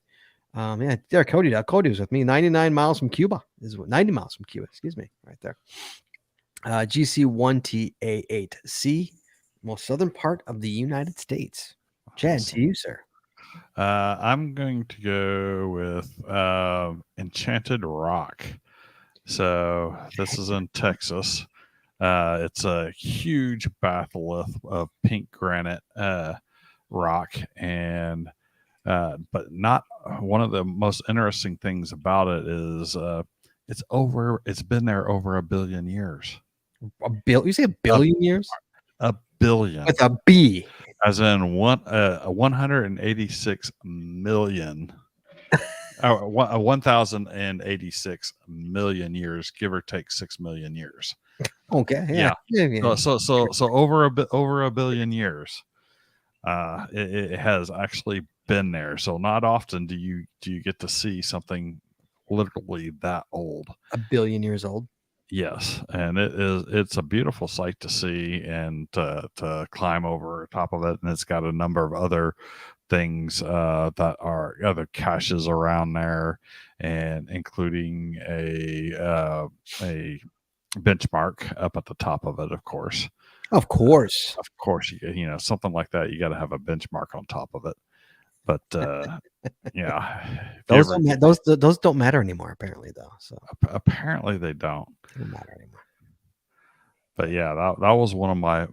Yeah, there, Cody was with me. 99 miles from Cuba. 90 miles from Cuba. Excuse me, right there. GC1TA8C, most southern part of the United States. Chad, to you, sir. I'm going to go with Enchanted Rock. So this is in Texas. It's a huge batholith of pink granite rock, and but not one of the most interesting things about it is it's been there over 1 billion years. You say 1 billion years? 1 billion. With a B. As in 186 million. 1,086 million years, give or take 6 million years. Okay. Yeah. So over a billion years. It has actually been there. So not often do you get to see something literally that old. 1 billion years old. Yes, and it's a beautiful sight to see and to climb over top of it, and it's got a number of other things that are other caches around there, and including a benchmark up at the top of it, of course. Of course, you know, something like that, you got to have a benchmark on top of it. But yeah, those don't matter anymore, apparently, though. So apparently they don't matter anymore. But yeah, that was one of my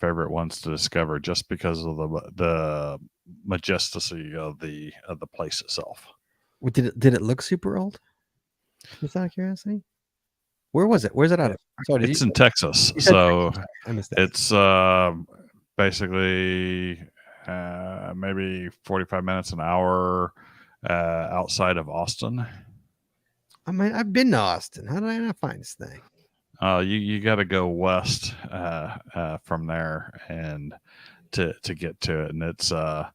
favorite ones to discover, just because of the majesty of the place itself. Did it look super old? Just out of curiosity, where was it? Where's it out of? Sorry, it's in Texas, so I missed that. It's basically maybe 45 minutes, an hour outside of Austin. I mean, I've been to Austin. How did I not find this thing? You got to go west from there and to get to it, and it's out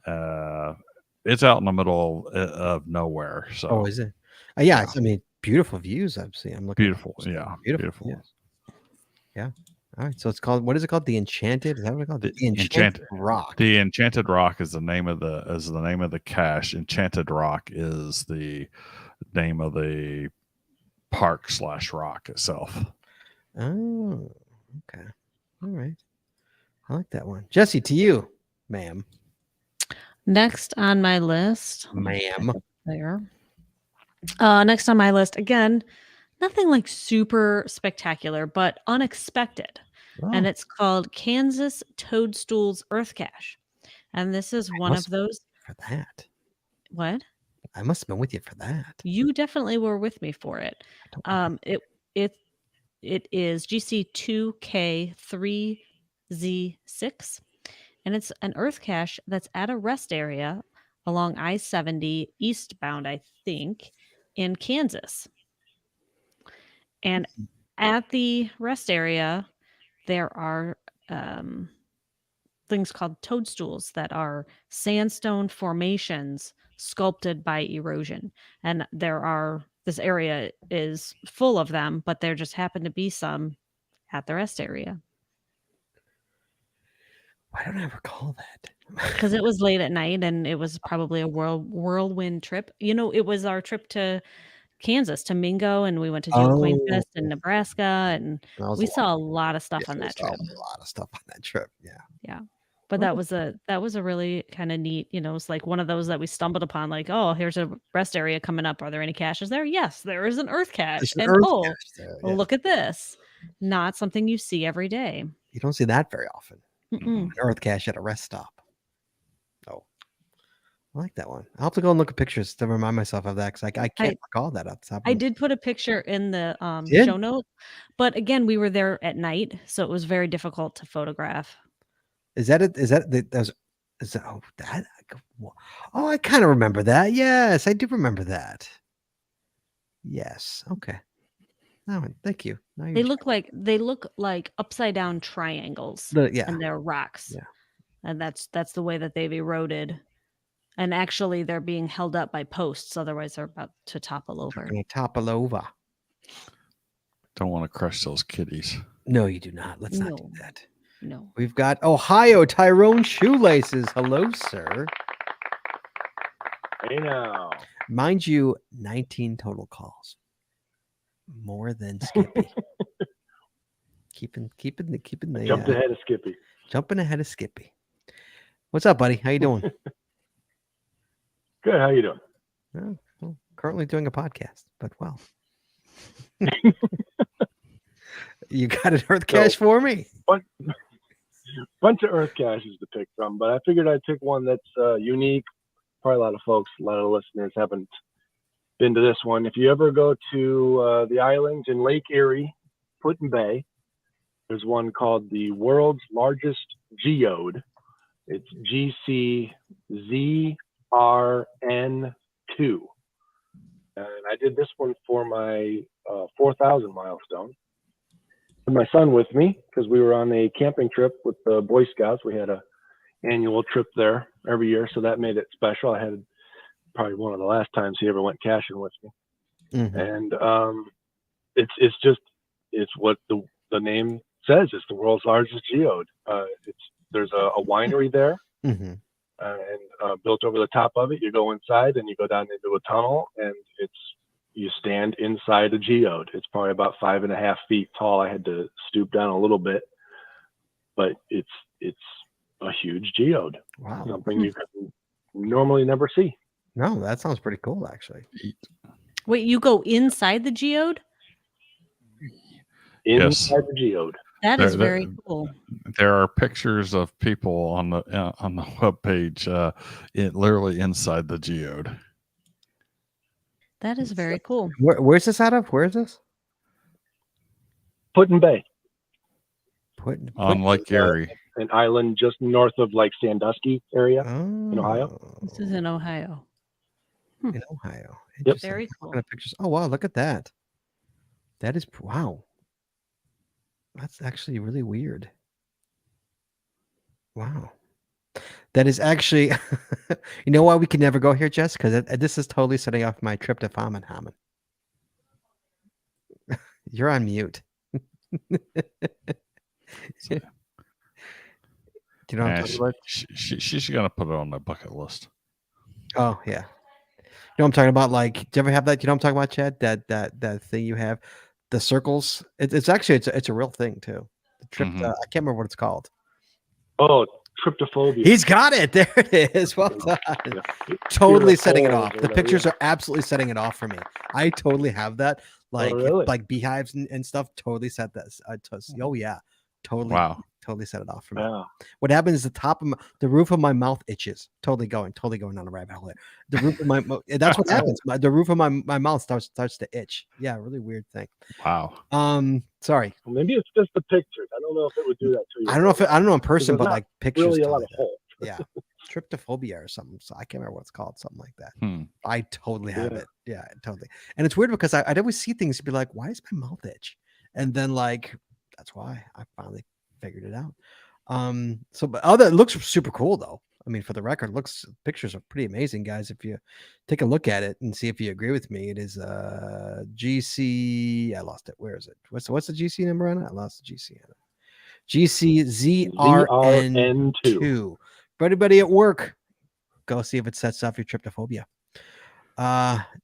in the middle of nowhere. So is it? Yeah. I mean, beautiful views I've seen. I'm looking. Beautiful. Yeah. Beautiful. Yes. Yeah. All right. So it's called. What is it called? The Enchanted. Is that what it's called? The Enchanted Rock. The Enchanted Rock is the name of the cache. Enchanted Rock is the name of the park / rock itself. Oh, okay. All right. I like that one. Jesse, to you, ma'am. Next on my list, ma'am. There. Next on my list, again, nothing like super spectacular, but unexpected. Oh. And it's called Kansas Toadstools Earthcache. And this is one of those. For that. What? I must have been with you for that. You definitely were with me for it. It is GC2K3Z6, and it's an earth cache that's at a rest area along I-70 eastbound, I think, in Kansas. And at the rest area, there are things called toadstools that are sandstone formations sculpted by erosion. And this area is full of them, but there just happen to be some at the rest area. Why don't I recall that? Because it was late at night, and it was probably a whirlwind trip. You know, it was our trip to Kansas, to Mingo, and we went to Geode Fest in Nebraska, and we saw a lot of stuff on that trip. A lot of stuff on that trip. Yeah. Yeah. But that was a really kind of neat, you know, it's like one of those that we stumbled upon, like, oh, here's a rest area coming up. Are there any caches there? Yes, there is an earth cache. And look at this. Not something you see every day. You don't see that very often. Mm-mm. An earth cache at a rest stop. Oh, I like that one. I'll have to go and look at pictures to remind myself of that, because I can't recall that off the top of I did put a picture in the show notes, but again, we were there at night, so it was very difficult to photograph. Is that it? Oh, I kind of remember that. Yes, I do remember that. Yes. Okay. Oh, thank you. They look like upside down triangles. And they're rocks. Yeah. And that's the way that they've eroded. And actually, they're being held up by posts. Otherwise, they're about to topple over. They're going to topple over. Don't want to crush those kitties. No, you do not. Let's not do that. No. We've got Ohio Tyrone Shoelaces. Hello, sir. Hey now. Mind you, 19 total calls. More than Skippy. keeping the Jumped ahead of Skippy. jumping ahead of Skippy. What's up, buddy? How you doing? Good. How you doing? Well, currently doing a podcast, but well. You got an Earthcache for me? Bunch of Earthcaches to pick from, but I figured I'd pick one that's unique. Probably a lot of listeners haven't been to this one. If you ever go to the islands in Lake Erie, Put-in Bay, there's one called the world's largest geode. It's GCZRN2. And I did this one for my 4,000 milestone. And my son with me, because we were on a camping trip with the Boy Scouts. We had a annual trip there every year, so that made it special. I had probably one of the last times he ever went caching with me. Mm-hmm. And it's what the name says. It's the world's largest geode. There's a winery there. Mm-hmm. And built over the top of it. You go inside and you go down into a tunnel, and you stand inside a geode. It's probably about 5.5 feet tall. I had to stoop down a little bit, but it's a huge geode. Wow. Something you can normally never see. No, that sounds pretty cool, actually. Wait, you go inside the geode? Inside the geode. That is very cool. There are pictures of people on the webpage, literally inside the geode. That is very cool. Where's this out of? Where is this? Put-in Bay. On Lake Erie. An island just north of like Sandusky area in Ohio. This is in Ohio. In Ohio. Yep. Very cool. What kind of pictures? Oh, wow. Look at that. That is, wow. That's actually really weird. Wow. That is actually, you know why we can never go here, Jess? Because this is totally setting off my Tryptophobia. You're on mute. Do you know what I'm talking about? She's going to put it on the bucket list. Oh, yeah. You know what I'm talking about? Like, do you ever have that? You know what I'm talking about, Chad? That thing you have, the circles. It's actually it's a real thing too. I can't remember what it's called. Oh, Tryptophobia. He's got it. There it is. Well done. Yeah. Totally setting it off. The pictures are absolutely setting it off for me. I totally have that. Like really? like beehives and stuff. Totally set that. Oh yeah. Totally. Wow. Totally set it off for me. Wow. What happens is the roof of my mouth itches. Totally going down a rabbit hole there. The roof of my that's what happens. The roof of my mouth starts to itch. Yeah, really weird thing. Wow. Sorry. Well, maybe it's just the pictures. I don't know if it would do that to you. I don't know in person, but like pictures. Really a lot totally of do. holes. Yeah. Tryptophobia or something. So I can't remember what it's called. Something like that. I totally have it. Yeah, totally. And it's weird because I'd always see things and be like, why is my mouth itch? And then like, that's why I finally figured it out. But it looks super cool though. I mean, for the record, pictures are pretty amazing, guys. If you take a look at it and see if you agree with me, it is GC. I lost it. Where is it? What's the GC number on it? I lost the GC on it. GCZRN2. For anybody at work, go see if it sets off your Tryptophobia.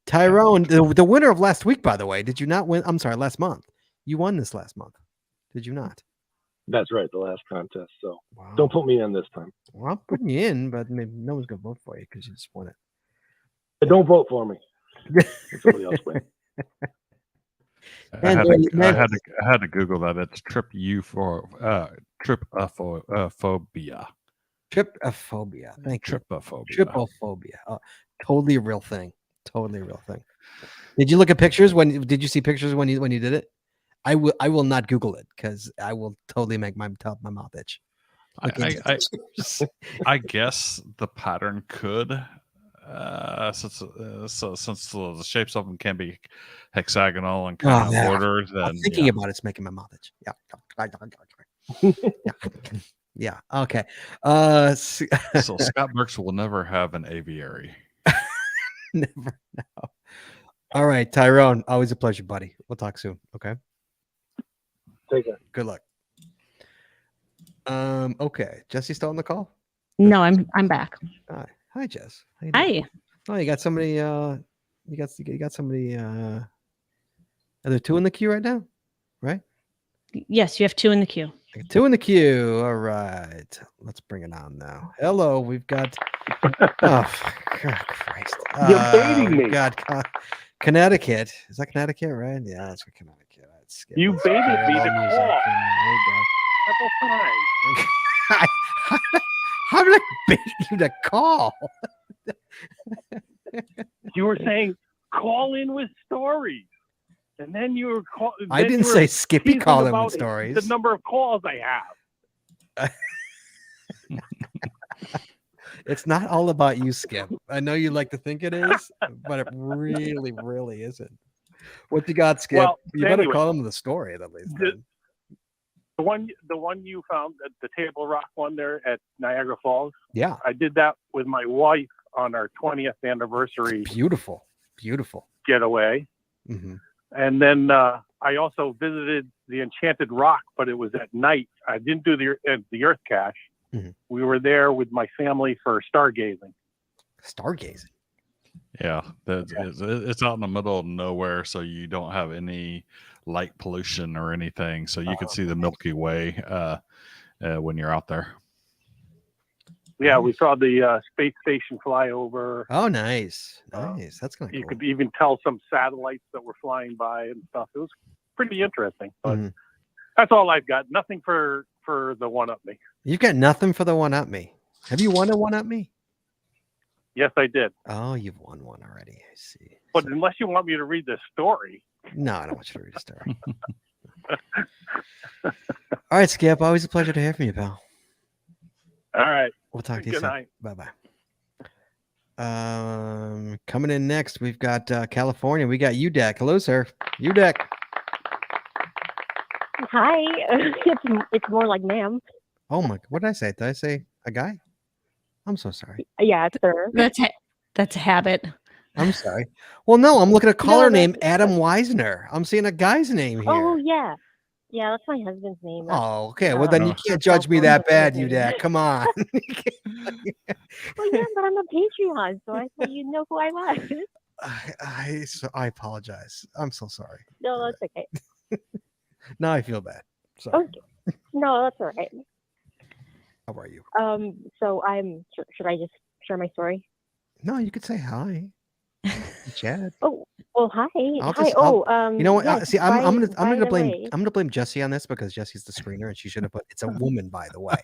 Tyrone, the winner of last week, by the way, did you not win? I'm sorry, last month. You won this last month. Did you not? That's right, the last contest. So Don't put me in this time. Well, I'm putting you in, but maybe no one's gonna vote for you because you just won it. But don't vote for me. Somebody else win. I had to Google that. It's Tryptophobia. Tryptophobia. Thank you. Tryptophobia. Tryptophobia. Totally a real thing. Totally a real thing. Did you look at pictures did you see pictures when you did it? I will not Google it because I will totally make my mouth itch. I guess the pattern could, since the shapes of them can be hexagonal and kind of ordered. Then thinking about it's making my mouth itch. Yeah. Yeah. Okay. So Scott Burks will never have an aviary. Never. No. All right, Tyrone. Always a pleasure, buddy. We'll talk soon. Okay. Take care. Good luck. Okay. Jesse still on the call? No, I'm back. Hi, Jess. How you doing? Hi. Oh, you got somebody. You got somebody. Are there two in the queue right now? Right. Yes, you have 2 in the queue. I got 2 in the queue. All right. Let's bring it on now. Hello. We've got. Oh, God Christ. You're baiting We've me. got Connecticut. Is that Connecticut, right? Yeah, that's for Connecticut. Let's skip You this baited me terrible to music, call. and there you go. Several times. How did I bait you to call? You were saying call in with stories, and then you were I didn't say Skippy teasing call in about with stories. the number of calls I have. It's not all about you, Skip. I know you like to think it is, but it really, really isn't. What you got, Skip? Well, You better anyway, call him the story at least. Then. The one you found, the Table Rock one there at Niagara Falls. Yeah. I did that with my wife on our 20th anniversary. Beautiful. Getaway. Mm-hmm. And then I also visited the Enchanted Rock, but it was at night. I didn't do the Earthcache. Mm-hmm. We were there with my family for stargazing. Stargazing. Yeah, it's out in the middle of nowhere, so you don't have any light pollution or anything, so you can see the Milky Way when you're out there. Yeah, we saw the space station fly over. Oh, nice. That's kind of cool. You could even tell some satellites that were flying by and stuff. It was pretty interesting. But that's all I've got. Nothing for the one up me. You've got nothing for the one up me. Have you won a one up me? Yes, I did. Oh, you've won one already. I see. But unless you want me to read the story. No, I don't want you to read a story. All right, Skip. Always a pleasure to hear from you, pal. All right. We'll talk to you Good soon. night. Bye-bye. Coming in next, we've got California. We got UDEC. Hello, sir. UDEC. Hi. It's more like ma'am. Oh my! What did I say? Did I say a guy? I'm so sorry. Yeah, sir. That's a habit. I'm sorry. Well, no, I'm looking at a caller No, named Adam Weisner. I'm seeing a guy's name here. Oh yeah. Yeah, that's my husband's name. Oh, okay. Well, then you can't judge me that bad, UDEC. Come on. Well, yeah, but I'm a Patreon, so I thought you'd know who I was. I apologize. I'm so sorry. No, that's okay. Now I feel bad. Sorry. Okay. No, that's all right. How are you? So should I just share my story? No, you could say hi. Chad. Oh, well, hi. You know what? yes, See, I'm by gonna the blame way- I'm gonna blame Jessie on this because Jessie's the screener and she should have put it's a woman, by the way.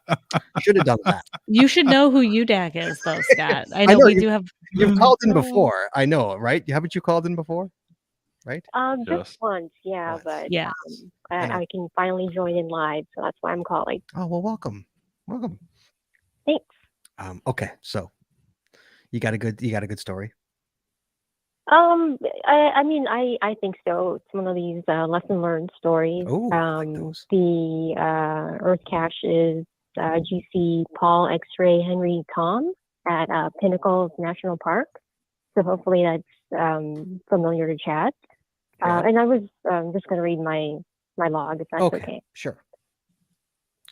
Should have done that. You should know who UDAC is, though, Scott. I know we do have. You've called in before. I know, right? Haven't you called in before? Right? Just once, yeah, but Yes. I can finally join in live, so that's why I'm calling. Oh well, welcome. Thanks. Okay, so you got a good story. I mean, I think so. It's one of these lesson learned stories. Oh, the Earthcache is GC Paul X-Ray Henry Tom at Pinnacles National Park. So hopefully that's familiar to Chad. And I was just going to read my log, if that's okay. Sure.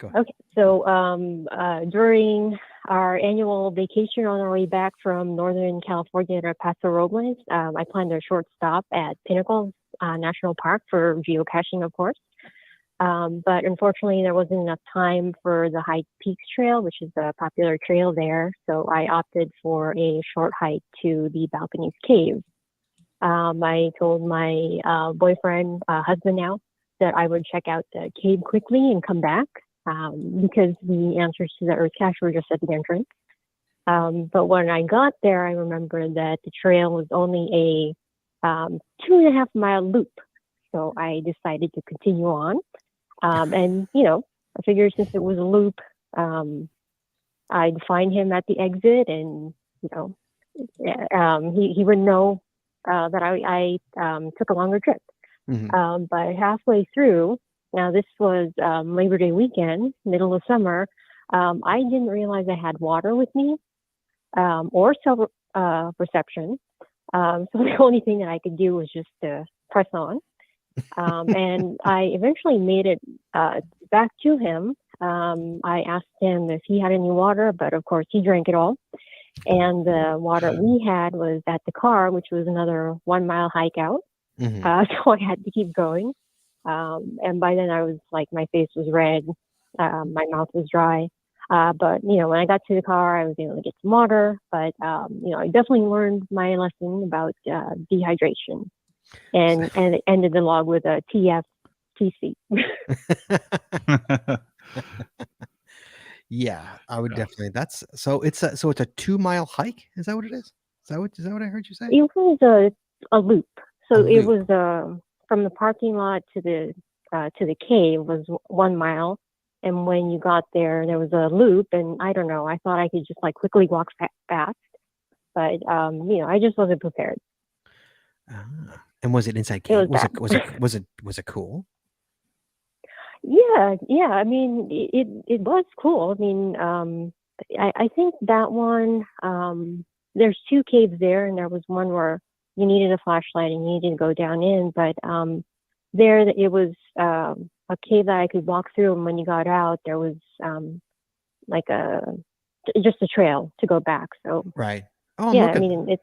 Go ahead. Okay, so during our annual vacation on our way back from Northern California to Paso Robles, I planned a short stop at Pinnacles National Park for geocaching, of course. But unfortunately, there wasn't enough time for the High Peaks Trail, which is a popular trail there. So I opted for a short hike to the Balconies Cave. I told my boyfriend, husband now, that I would check out the cave quickly and come back. Because the answers to the Earthcache were just at the entrance. But when I got there, I remembered that the trail was only a 2.5 mile loop. So I decided to continue on. And, I figured since it was a loop, I'd find him at the exit and, he would know that I took a longer trip. Mm-hmm. But halfway through, now this was Labor Day weekend, middle of summer, I didn't realize I had water with me or self-perception. So the only thing that I could do was just press on. And I eventually made it back to him. I asked him if he had any water, but of course he drank it all. And the water we had was at the car, which was another 1 mile hike out. Mhm. So I had to keep going. And by then I was like, my face was red, my mouth was dry. But when I got to the car, I was able to get some water. But I definitely learned my lesson about dehydration, and it ended the log with a TFTC. Yeah, I would definitely. That's so. It's a 2 mile hike. Is that what it is? Is that what I heard you say? It was a loop. So A it loop. was from the parking lot to the cave was 1 mile, and when you got there, there was a loop. And I don't know. I thought I could just like quickly walk fast, but I just wasn't prepared. Ah. And was it inside It cave? was bad. Was it cool? Yeah. I mean, it was cool. I mean, I think that one. There's 2 caves there, and there was one where you needed a flashlight and you needed to go down in. But there it was a cave that I could walk through, and when you got out, there was like just a trail to go back. So Right. Oh, I'm yeah, I looking. mean it's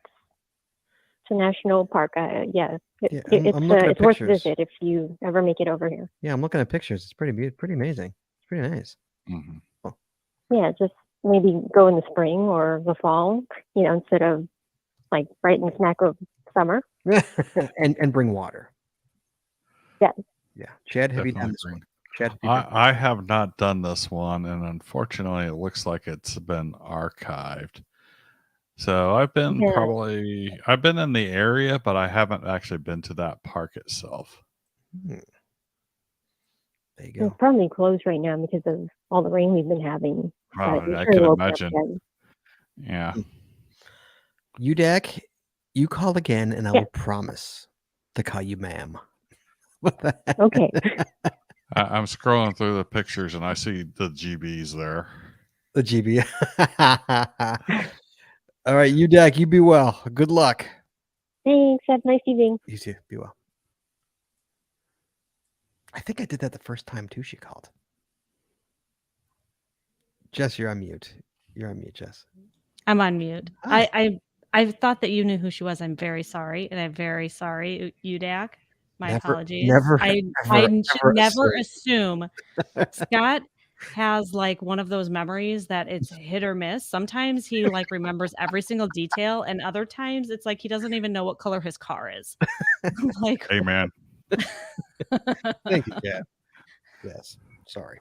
a national park. Yeah, I'm looking at it's worth a pictures. visit if you ever make it over here. Yeah, I'm looking at pictures. It's pretty amazing. It's pretty nice. Mhm. Yeah, just maybe go in the spring or the fall, instead of like right in the smack of summer. and bring water. Yeah. Yeah. Chad, have you done Definitely this one? bring. Chad, have you done- I have not done this one, and unfortunately, it looks like it's been archived. So I've been Yeah. I've been in the area, but I haven't actually been to that park itself. Hmm. There you It's go. probably closed right now because of all the rain we've been having. But Oh, I'm I sure can it'll open up imagine. again. Yeah. UDAC, you call again, and I Yeah. will promise to call you ma'am. What the heck? Okay. I'm scrolling through the pictures and I see the GBs there. The GB. All right, UDAC, you be well. Good luck. Thanks. Have a nice evening. You too. Be well. I think I did that the first time too. She called. Jess, you're on mute. You're on mute, Jess. I'm on mute. Hi. I thought that you knew who she was. I'm very sorry, and I'm very sorry, UDAC. My apologies. Never, I should never assume. Scott has like one of those memories that it's hit or miss. Sometimes he like remembers every single detail, and other times it's like he doesn't even know what color his car is. Like, Amen. Thank you, Chad. Yes. Sorry.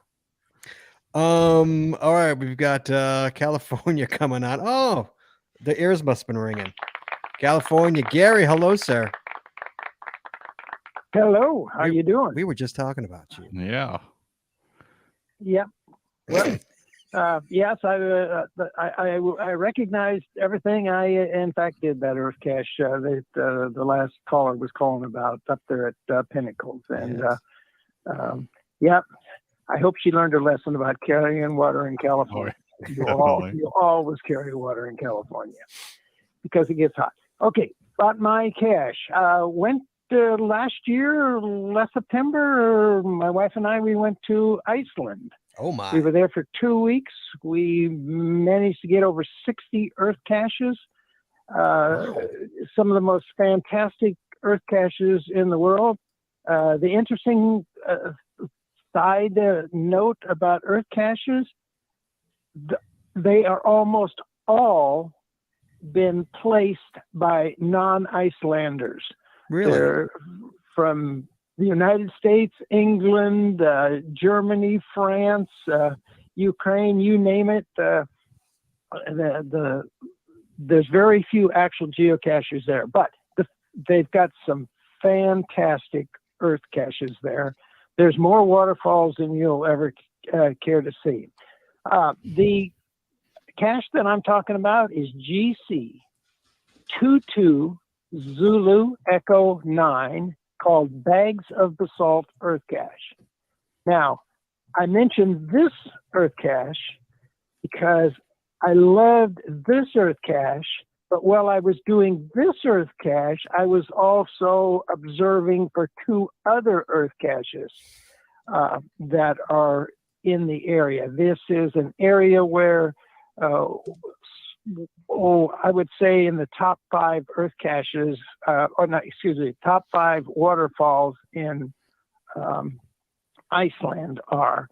All right, we've got California coming on. Oh, the ears must have been ringing. California, Gary, hello, sir. Hello, how you doing? We were just talking about you. Yeah. Yeah. Well, yes, I recognized everything. I in fact did that Earthcache that the last caller was calling about up there at Pinnacles, and yeah, I hope she learned her lesson about carrying water in California. You always carry water in California because it gets hot. Okay, about my cache. Went last year, last September, my wife and I, we went to Iceland. Oh my! We were there for 2 weeks. We managed to get over 60 earth caches. Some of the most fantastic earth caches in the world. The interesting side note about earth caches, they are almost all been placed by non-Icelanders. Really? They're from the United States, England, Germany, France, Ukraine, you name it. There's very few actual geocaches there, but they've got some fantastic earth caches there. There's more waterfalls than you'll ever care to see. The cache that I'm talking about is GC 22 Zulu Echo 9, called Bags of Basalt Earthcache. Now, I mentioned this Earthcache because I loved this Earthcache, but while I was doing this Earthcache, I was also observing for 2 other Earthcaches that are in the area. This is an area where, I would say in the top 5 earth caches, top 5 waterfalls in Iceland are.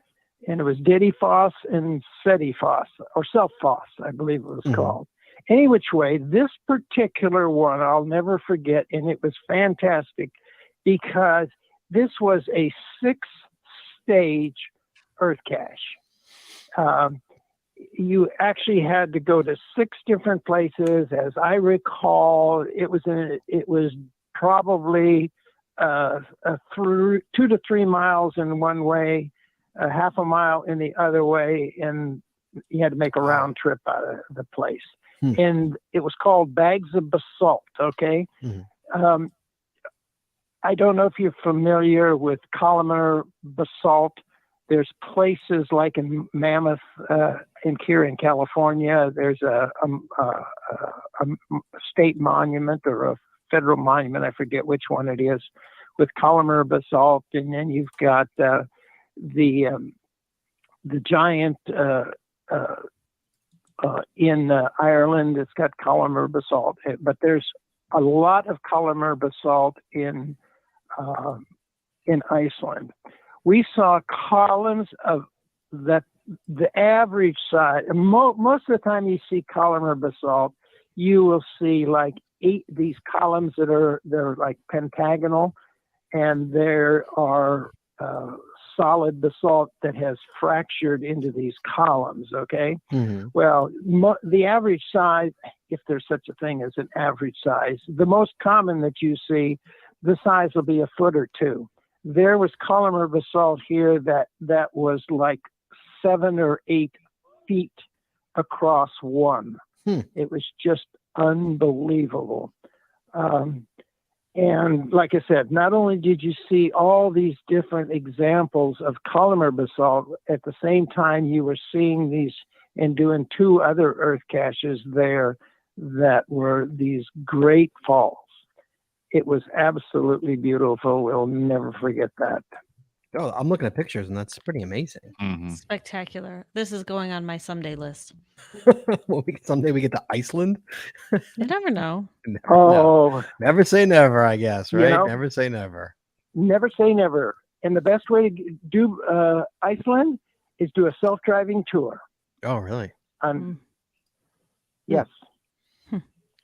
And it was Dittifoss and Setifoss, or Selfoss, I believe it was called. Any which way, this particular one I'll never forget, and it was fantastic because this was a 6-stage earth cache. You actually had to go to 6 different places. As I recall, it was probably 2 to 3 miles in one way, a half a mile in the other way, and you had to make a round trip out of the place. And it was called Bags of Basalt, okay? I don't know if you're familiar with columnar basalt. There's places like in Mammoth, here in California, there's a state monument or a federal monument, I forget which one it is, with columnar basalt. And then you've got the giant in Ireland, it's got columnar basalt, but there's a lot of columnar basalt in Iceland. We saw columns of that. The average size, most of the time you see columnar basalt, you will see like 8 these columns they're like pentagonal, and there are solid basalt that has fractured into these columns, okay? Well, the average size, if there's such a thing as an average size, the most common that you see, the size will be 1 foot or 2. There was columnar basalt here that was like 7 or 8 feet across one. It was just unbelievable. And like I said, not only did you see all these different examples of columnar basalt, at the same time you were seeing these and doing 2 other earth caches there that were these great falls. It was absolutely beautiful. We'll never forget that. Oh, I'm looking at pictures, and that's pretty amazing. Spectacular. This is going on my someday list. Well, someday we get to Iceland. You never know. Never say never, I guess, right? You know, never say never. Never say never. And the best way to do Iceland is do a self-driving tour. Oh, really? Yes.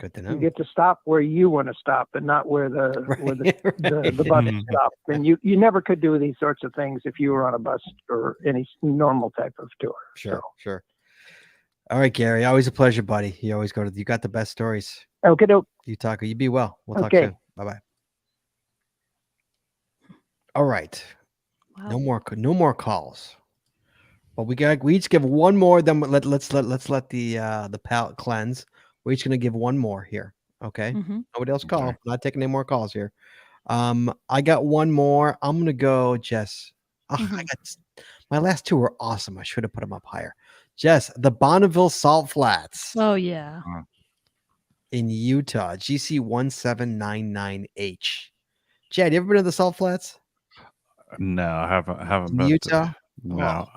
Good to know. You get to stop where you want to stop, and not where the bus stops. And you never could do these sorts of things if you were on a bus or any normal type of tour. Sure. All right, Gary. Always a pleasure, buddy. You always you got the best stories. Okay, doke. You talk. You be well. We'll talk Okay. soon. Bye-bye. All right. Wow. No more calls. But we each give one more. Then let's let the palate cleanse. We're each gonna give one more here. Okay. Nobody else call. Okay. Not taking any more calls here. I got one more. I'm gonna go, Jess. My last 2 were awesome. I should have put them up higher. Jess, the Bonneville Salt Flats. Oh yeah. In Utah, GC 1799H. Chad, you ever been to the Salt Flats? No, I haven't In been Utah? No.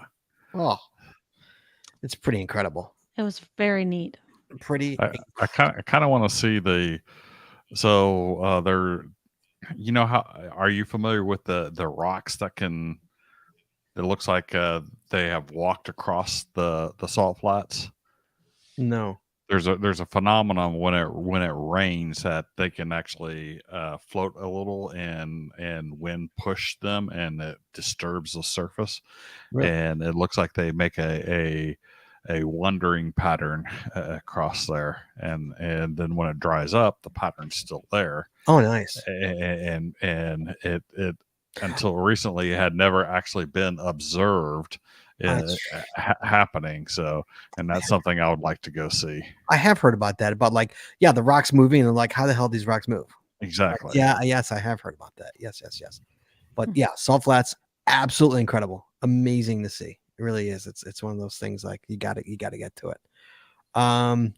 Oh, it's pretty incredible. It was very neat. Pretty. I kind of want to see they're, how, are you familiar with the rocks that it looks like they have walked across the salt flats? No. There's a phenomenon when it rains that they can actually float a little, and wind push them, and it disturbs the surface. Really? And it looks like they make a wandering pattern across there, and then when it dries up, the pattern's still there. Oh, nice. And it until recently had never actually been observed happening. So, and that's something I would like to go see. I have heard about that. About the rocks moving, and how the hell these rocks move. Exactly. Yes, I have heard about that. Yes. But yeah, Salt Flats, absolutely incredible, amazing to see. It really is. It's one of those things you got to get to it.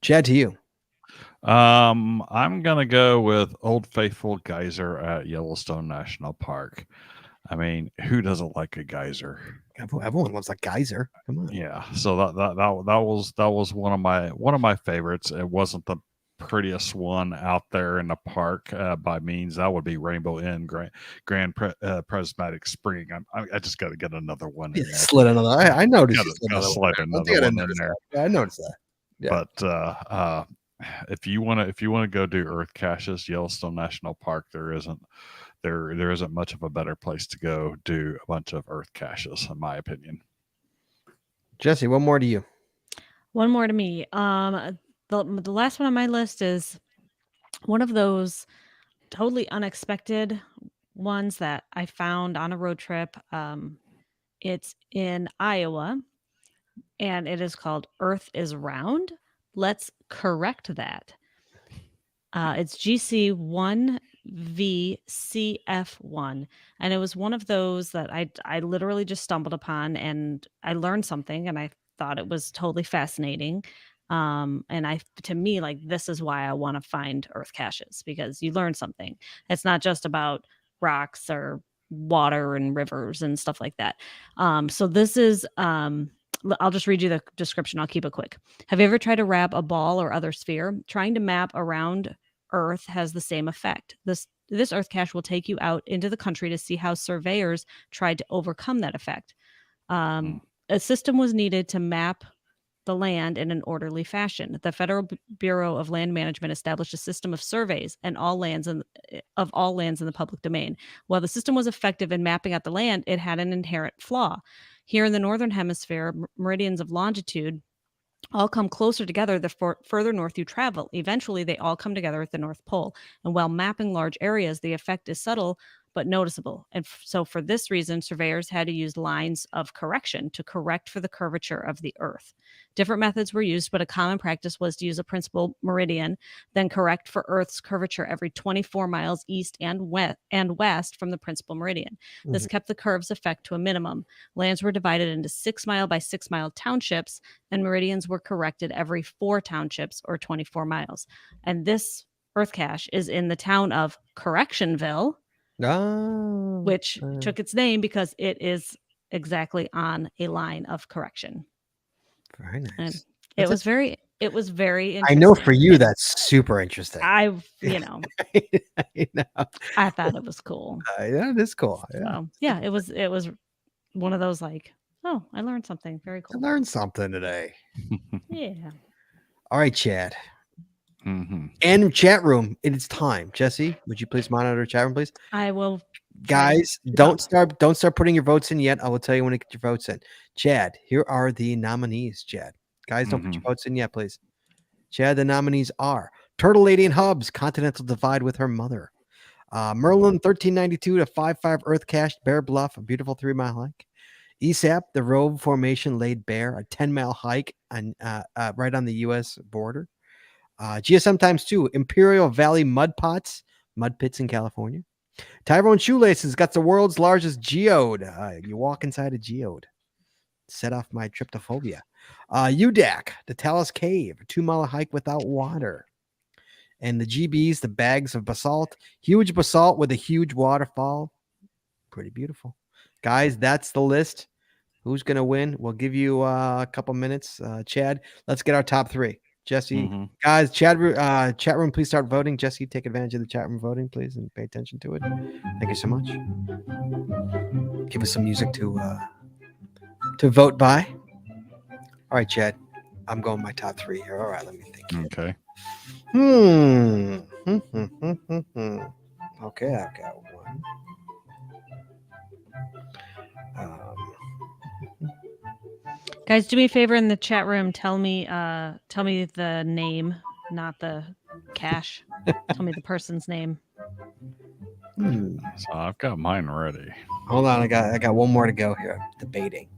Chad, to you. I'm gonna go with Old Faithful Geyser at Yellowstone National Park. I mean, who doesn't like a geyser? Everyone loves a geyser. Come on. Yeah, so that was one of my favorites. It wasn't the prettiest one out there in the park by means. That would be Rainbow Inn Prismatic Spring. I just got to get another one in there. Slid another. I noticed. Got to slide another one in there. Yeah, I noticed that. Yeah. But if you want to go do Earth caches, Yellowstone National Park, there isn't much of a better place to go do a bunch of Earth caches, in my opinion. Jesse, one more to you. One more to me. The last one on my list is one of those totally unexpected ones that I found on a road trip. It's in Iowa, and it is called Earth is Round. Let's correct that. It's GC1VCF1, and it was one of those that I literally just stumbled upon, and I learned something, and I thought it was totally fascinating. And to me, like, this is why I want to find Earth caches, because you learn something. It's not just about rocks or water and rivers and stuff like that. So this is I'll just read you the description. I'll keep it quick. Have you ever tried to wrap a ball or other sphere? Trying to map around Earth has the same effect. This Earth cache will take you out into the country to see how surveyors tried to overcome that effect. A system was needed to map the land in an orderly fashion. The Federal Bureau of Land Management established a system of surveys of all lands in the public domain. While the system was effective in mapping out the land, it had an inherent flaw. Here in the Northern Hemisphere, meridians of longitude all come closer together the further north you travel. Eventually, they all come together at the North Pole. And while mapping large areas, the effect is subtle but noticeable. And so for this reason, surveyors had to use lines of correction to correct for the curvature of the Earth. Different methods were used, but a common practice was to use a principal meridian, then correct for Earth's curvature every 24 miles east and west from the principal meridian. This kept the curve's effect to a minimum. Lands were divided into 6-mile by 6-mile townships, and meridians were corrected every 4 townships or 24 miles. And this Earth cache is in the town of Correctionville, which took its name because it is exactly on a line of correction. Very nice. And it was very interesting. I know for you that's super interesting. I know. I thought it was cool. Yeah, it is cool. Yeah. So, yeah, it was one of those, like, oh, I learned something. Very cool. I learned something today. Yeah. All right, Chad. And chat room, it is time. Jesse, would you please monitor chat room, please? I will. Guys, don't start putting your votes in yet. I will tell you when to get your votes in. Chad, here are the nominees. Chad, guys, don't put your votes in yet, please. Chad, the nominees are Turtle Lady and Hubs, Continental Divide with her mother. Merlin 1392 to 55 Earthcache, Bear Bluff, a beautiful 3-mile hike. ESAP, the Row Formation Laid Bare, a 10-mile hike on right on the U.S. border. GSM times 2, Imperial Valley Mud Pits in California. Tyrone Shoelaces got the world's largest geode. You walk inside a geode. Set off my tryptophobia. UDAC, the Talus Cave, a 2-mile hike without water. And the GBs, the bags of basalt. Huge basalt with a huge waterfall. Pretty beautiful. Guys, that's the list. Who's going to win? We'll give you a couple minutes. Chad, let's get our top 3. Jesse, guys, chat room, please start voting. Jesse, take advantage of the chat room voting, please, and pay attention to it. Thank you so much. Give us some music to vote by. All right, Chad, I'm going my top 3 here. All right, let me think. Okay. Okay, I've got one. Guys, do me a favor in the chat room. Tell me the name, not the cache. Tell me the person's name. So I've got mine ready. Hold on, I got one more to go here. Debating.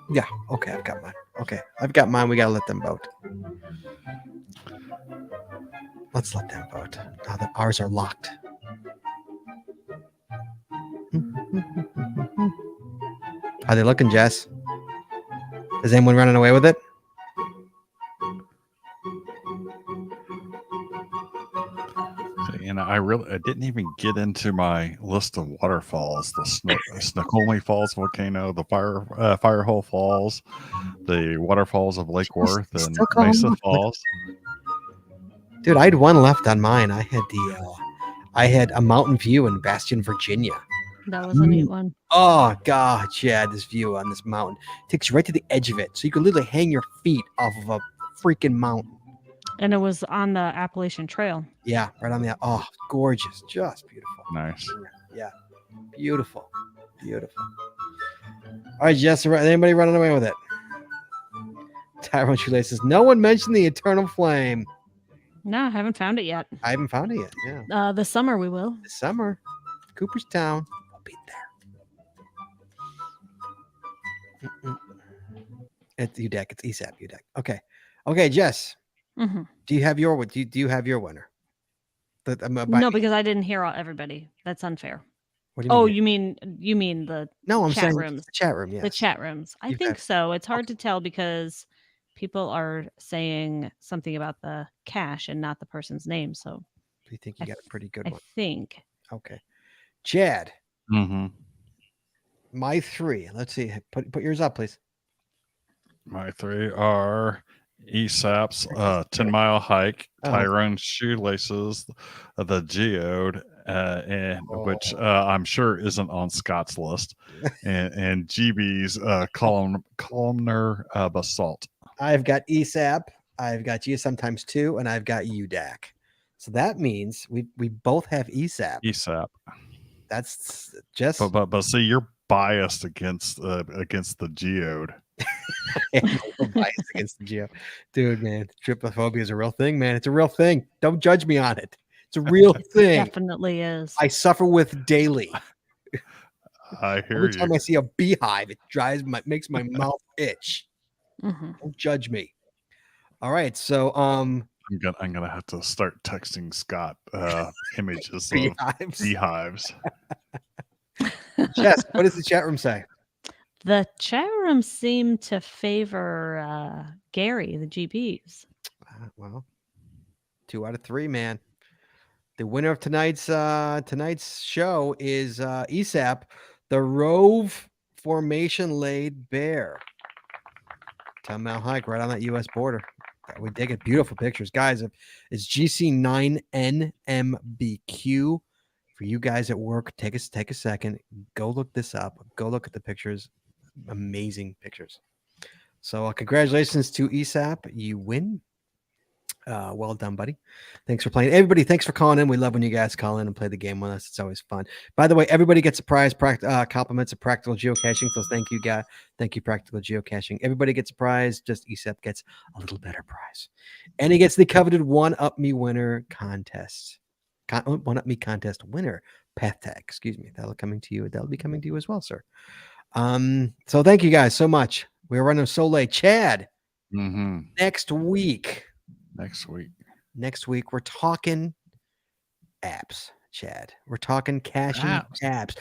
Yeah, okay, I've got mine. Okay, I've got mine. We gotta let them vote. Let's let them vote. Now that ours are locked. How they looking, Jess? Is anyone running away with it? I didn't even get into my list of waterfalls. The Snoqualmie Falls volcano, the Firehole Falls, the waterfalls of Lake Worth, and Still call Mesa them- Falls. Dude, I had one left on mine. I had a mountain view in Bastion, Virginia. That was a neat one. Oh God, yeah, this view on this mountain takes you right to the edge of it, so you can literally hang your feet off of a freaking mountain. And it was on the Appalachian Trail. Yeah, right on the. Oh, gorgeous, just beautiful. Nice. Yeah, beautiful, beautiful. All right, Jess, anybody running away with it? Tyrone Chule says, no one mentioned the Eternal Flame. No, I haven't found it yet. I haven't found it yet. Yeah, This summer we will. this summer, Cooperstown. I'll be there. It's UDEC. It's ESAP UDEC. Okay, Jess. Mm-hmm. Do you have your do you have your winner? No, because I didn't hear everybody. That's unfair. What do you mean? You mean the No, I'm chat saying rooms. the chat room. Yeah, The chat rooms. I You think have- so. It's hard to tell because people are saying something about the cache and not the person's name. So you think you got a pretty good I one? think. Okay, Chad. Mm-hmm. My three. Let's see. Put yours up, please. My three are ESAP's 10-mile hike, Tyrone Shoelaces, the Geode, and which I'm sure isn't on Scott's list, and GB's columnar basalt. I've got ESAP. I've got GSM times 2, and I've got UDAC. So that means we both have ESAP. ESAP. That's just. But see, you're biased against the Geode. I'm biased against the Geo. Dude, man, tryptophobia is a real thing, man. It's a real thing. Don't judge me on it. It's a real thing. Definitely is. I suffer with daily. I hear Every you. time I see a beehive, it makes my mouth itch. Mm-hmm. Don't judge me. All right, so I'm gonna have to start texting Scott images of beehives. Jess, what does the chat room say? The chat room seemed to favor Gary, the GPs. Well, 2 out of 3, man. The winner of tonight's show is ESAP, the Row Formation Laid Bear. 10-mile hike right on that U.S. border. We dig it. Beautiful pictures, guys. It's GC9NMBQ. For you guys at work, take a second. Go look this up. Go look at the pictures. Amazing pictures. So congratulations to ESAP. You win. Well done, buddy. Thanks for playing. Everybody, thanks for calling in. We love when you guys call in and play the game with us. It's always fun. By the way, everybody gets a prize, compliments of Practical Geocaching. So thank you, guys. Thank you, Practical Geocaching. Everybody gets a prize. Just ESAP gets a little better prize. And he gets the coveted One Up Me winner contest. One Up Me contest winner path tag. Excuse me. That'll be coming to you as well, sir. So thank you guys so much. We're running so late. Chad, next week we're talking apps, Chad. We're talking caching apps.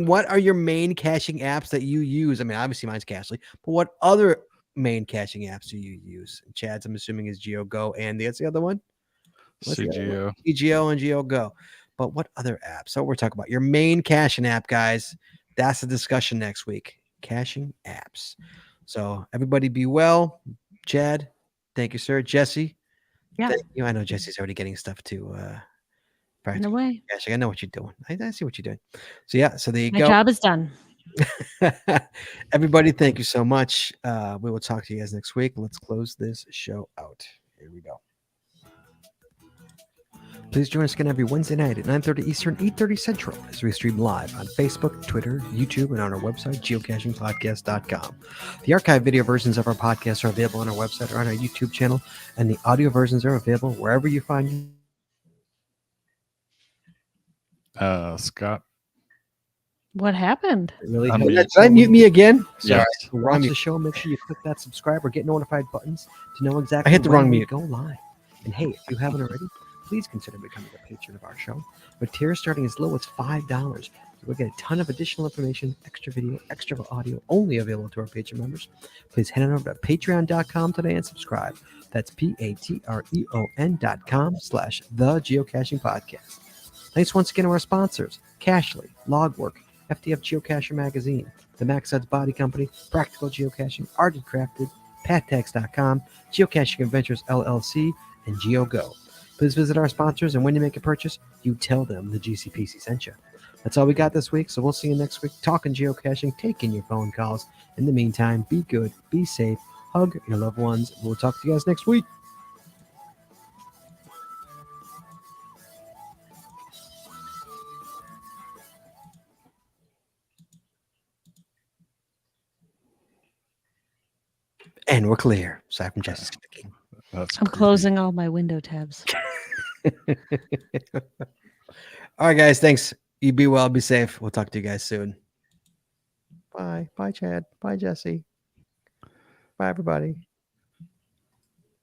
What are your main caching apps that you use? I mean, obviously mine's Cachly, but what other main caching apps do you use? Chad's, I'm assuming, is GeoGo, and that's the other one? CGO. CGO and GeoGo. But what other apps? So we're talking about your main caching app, guys. That's the discussion next week. Caching apps. So everybody be well. Chad, thank you, sir. Jesse, thank you. I know Jesse's already getting stuff to In a way. caching. I know what you're doing. I see what you're doing. So yeah, so there you My go. job is done. Everybody, thank you so much. We will talk to you guys next week. Let's close this show out. Here we go. Please join us again every Wednesday night at 9:30 Eastern, 8:30 Central as we stream live on Facebook, Twitter, YouTube, and on our website, geocachingpodcast.com. The archive video versions of our podcasts are available on our website or on our YouTube channel, and the audio versions are available wherever you find Scott. What happened? Really? Did I mute me again? Sorry. Yes. To watch the show, make sure you click that subscribe or get notified buttons to know exactly. I hit the wrong mute. Go live. And hey, if you haven't already, please consider becoming a patron of our show. With tiers starting as low as $5, you'll get a ton of additional information, extra video, extra audio, only available to our patron members. Please head on over to patreon.com today and subscribe. That's patreon.com/the Geocaching Podcast. Thanks once again to our sponsors, Cachly, Logwork, FTF Geocacher Magazine, the Max Odds Body Company, Practical Geocaching, Art and Crafted, PatTags.com, Geocaching Adventures LLC, and GeoGo. Please visit our sponsors, and when you make a purchase, you tell them the GCPC sent you. That's all we got this week, so we'll see you next week talking geocaching, taking your phone calls. In the meantime, be good, be safe, hug your loved ones, and we'll talk to you guys next week. And we're clear. Aside from Jesse's clicking. I'm closing all my window tabs. All right, guys. Thanks. You be well. Be safe. We'll talk to you guys soon. Bye. Bye, Chad. Bye, Jesse. Bye, everybody.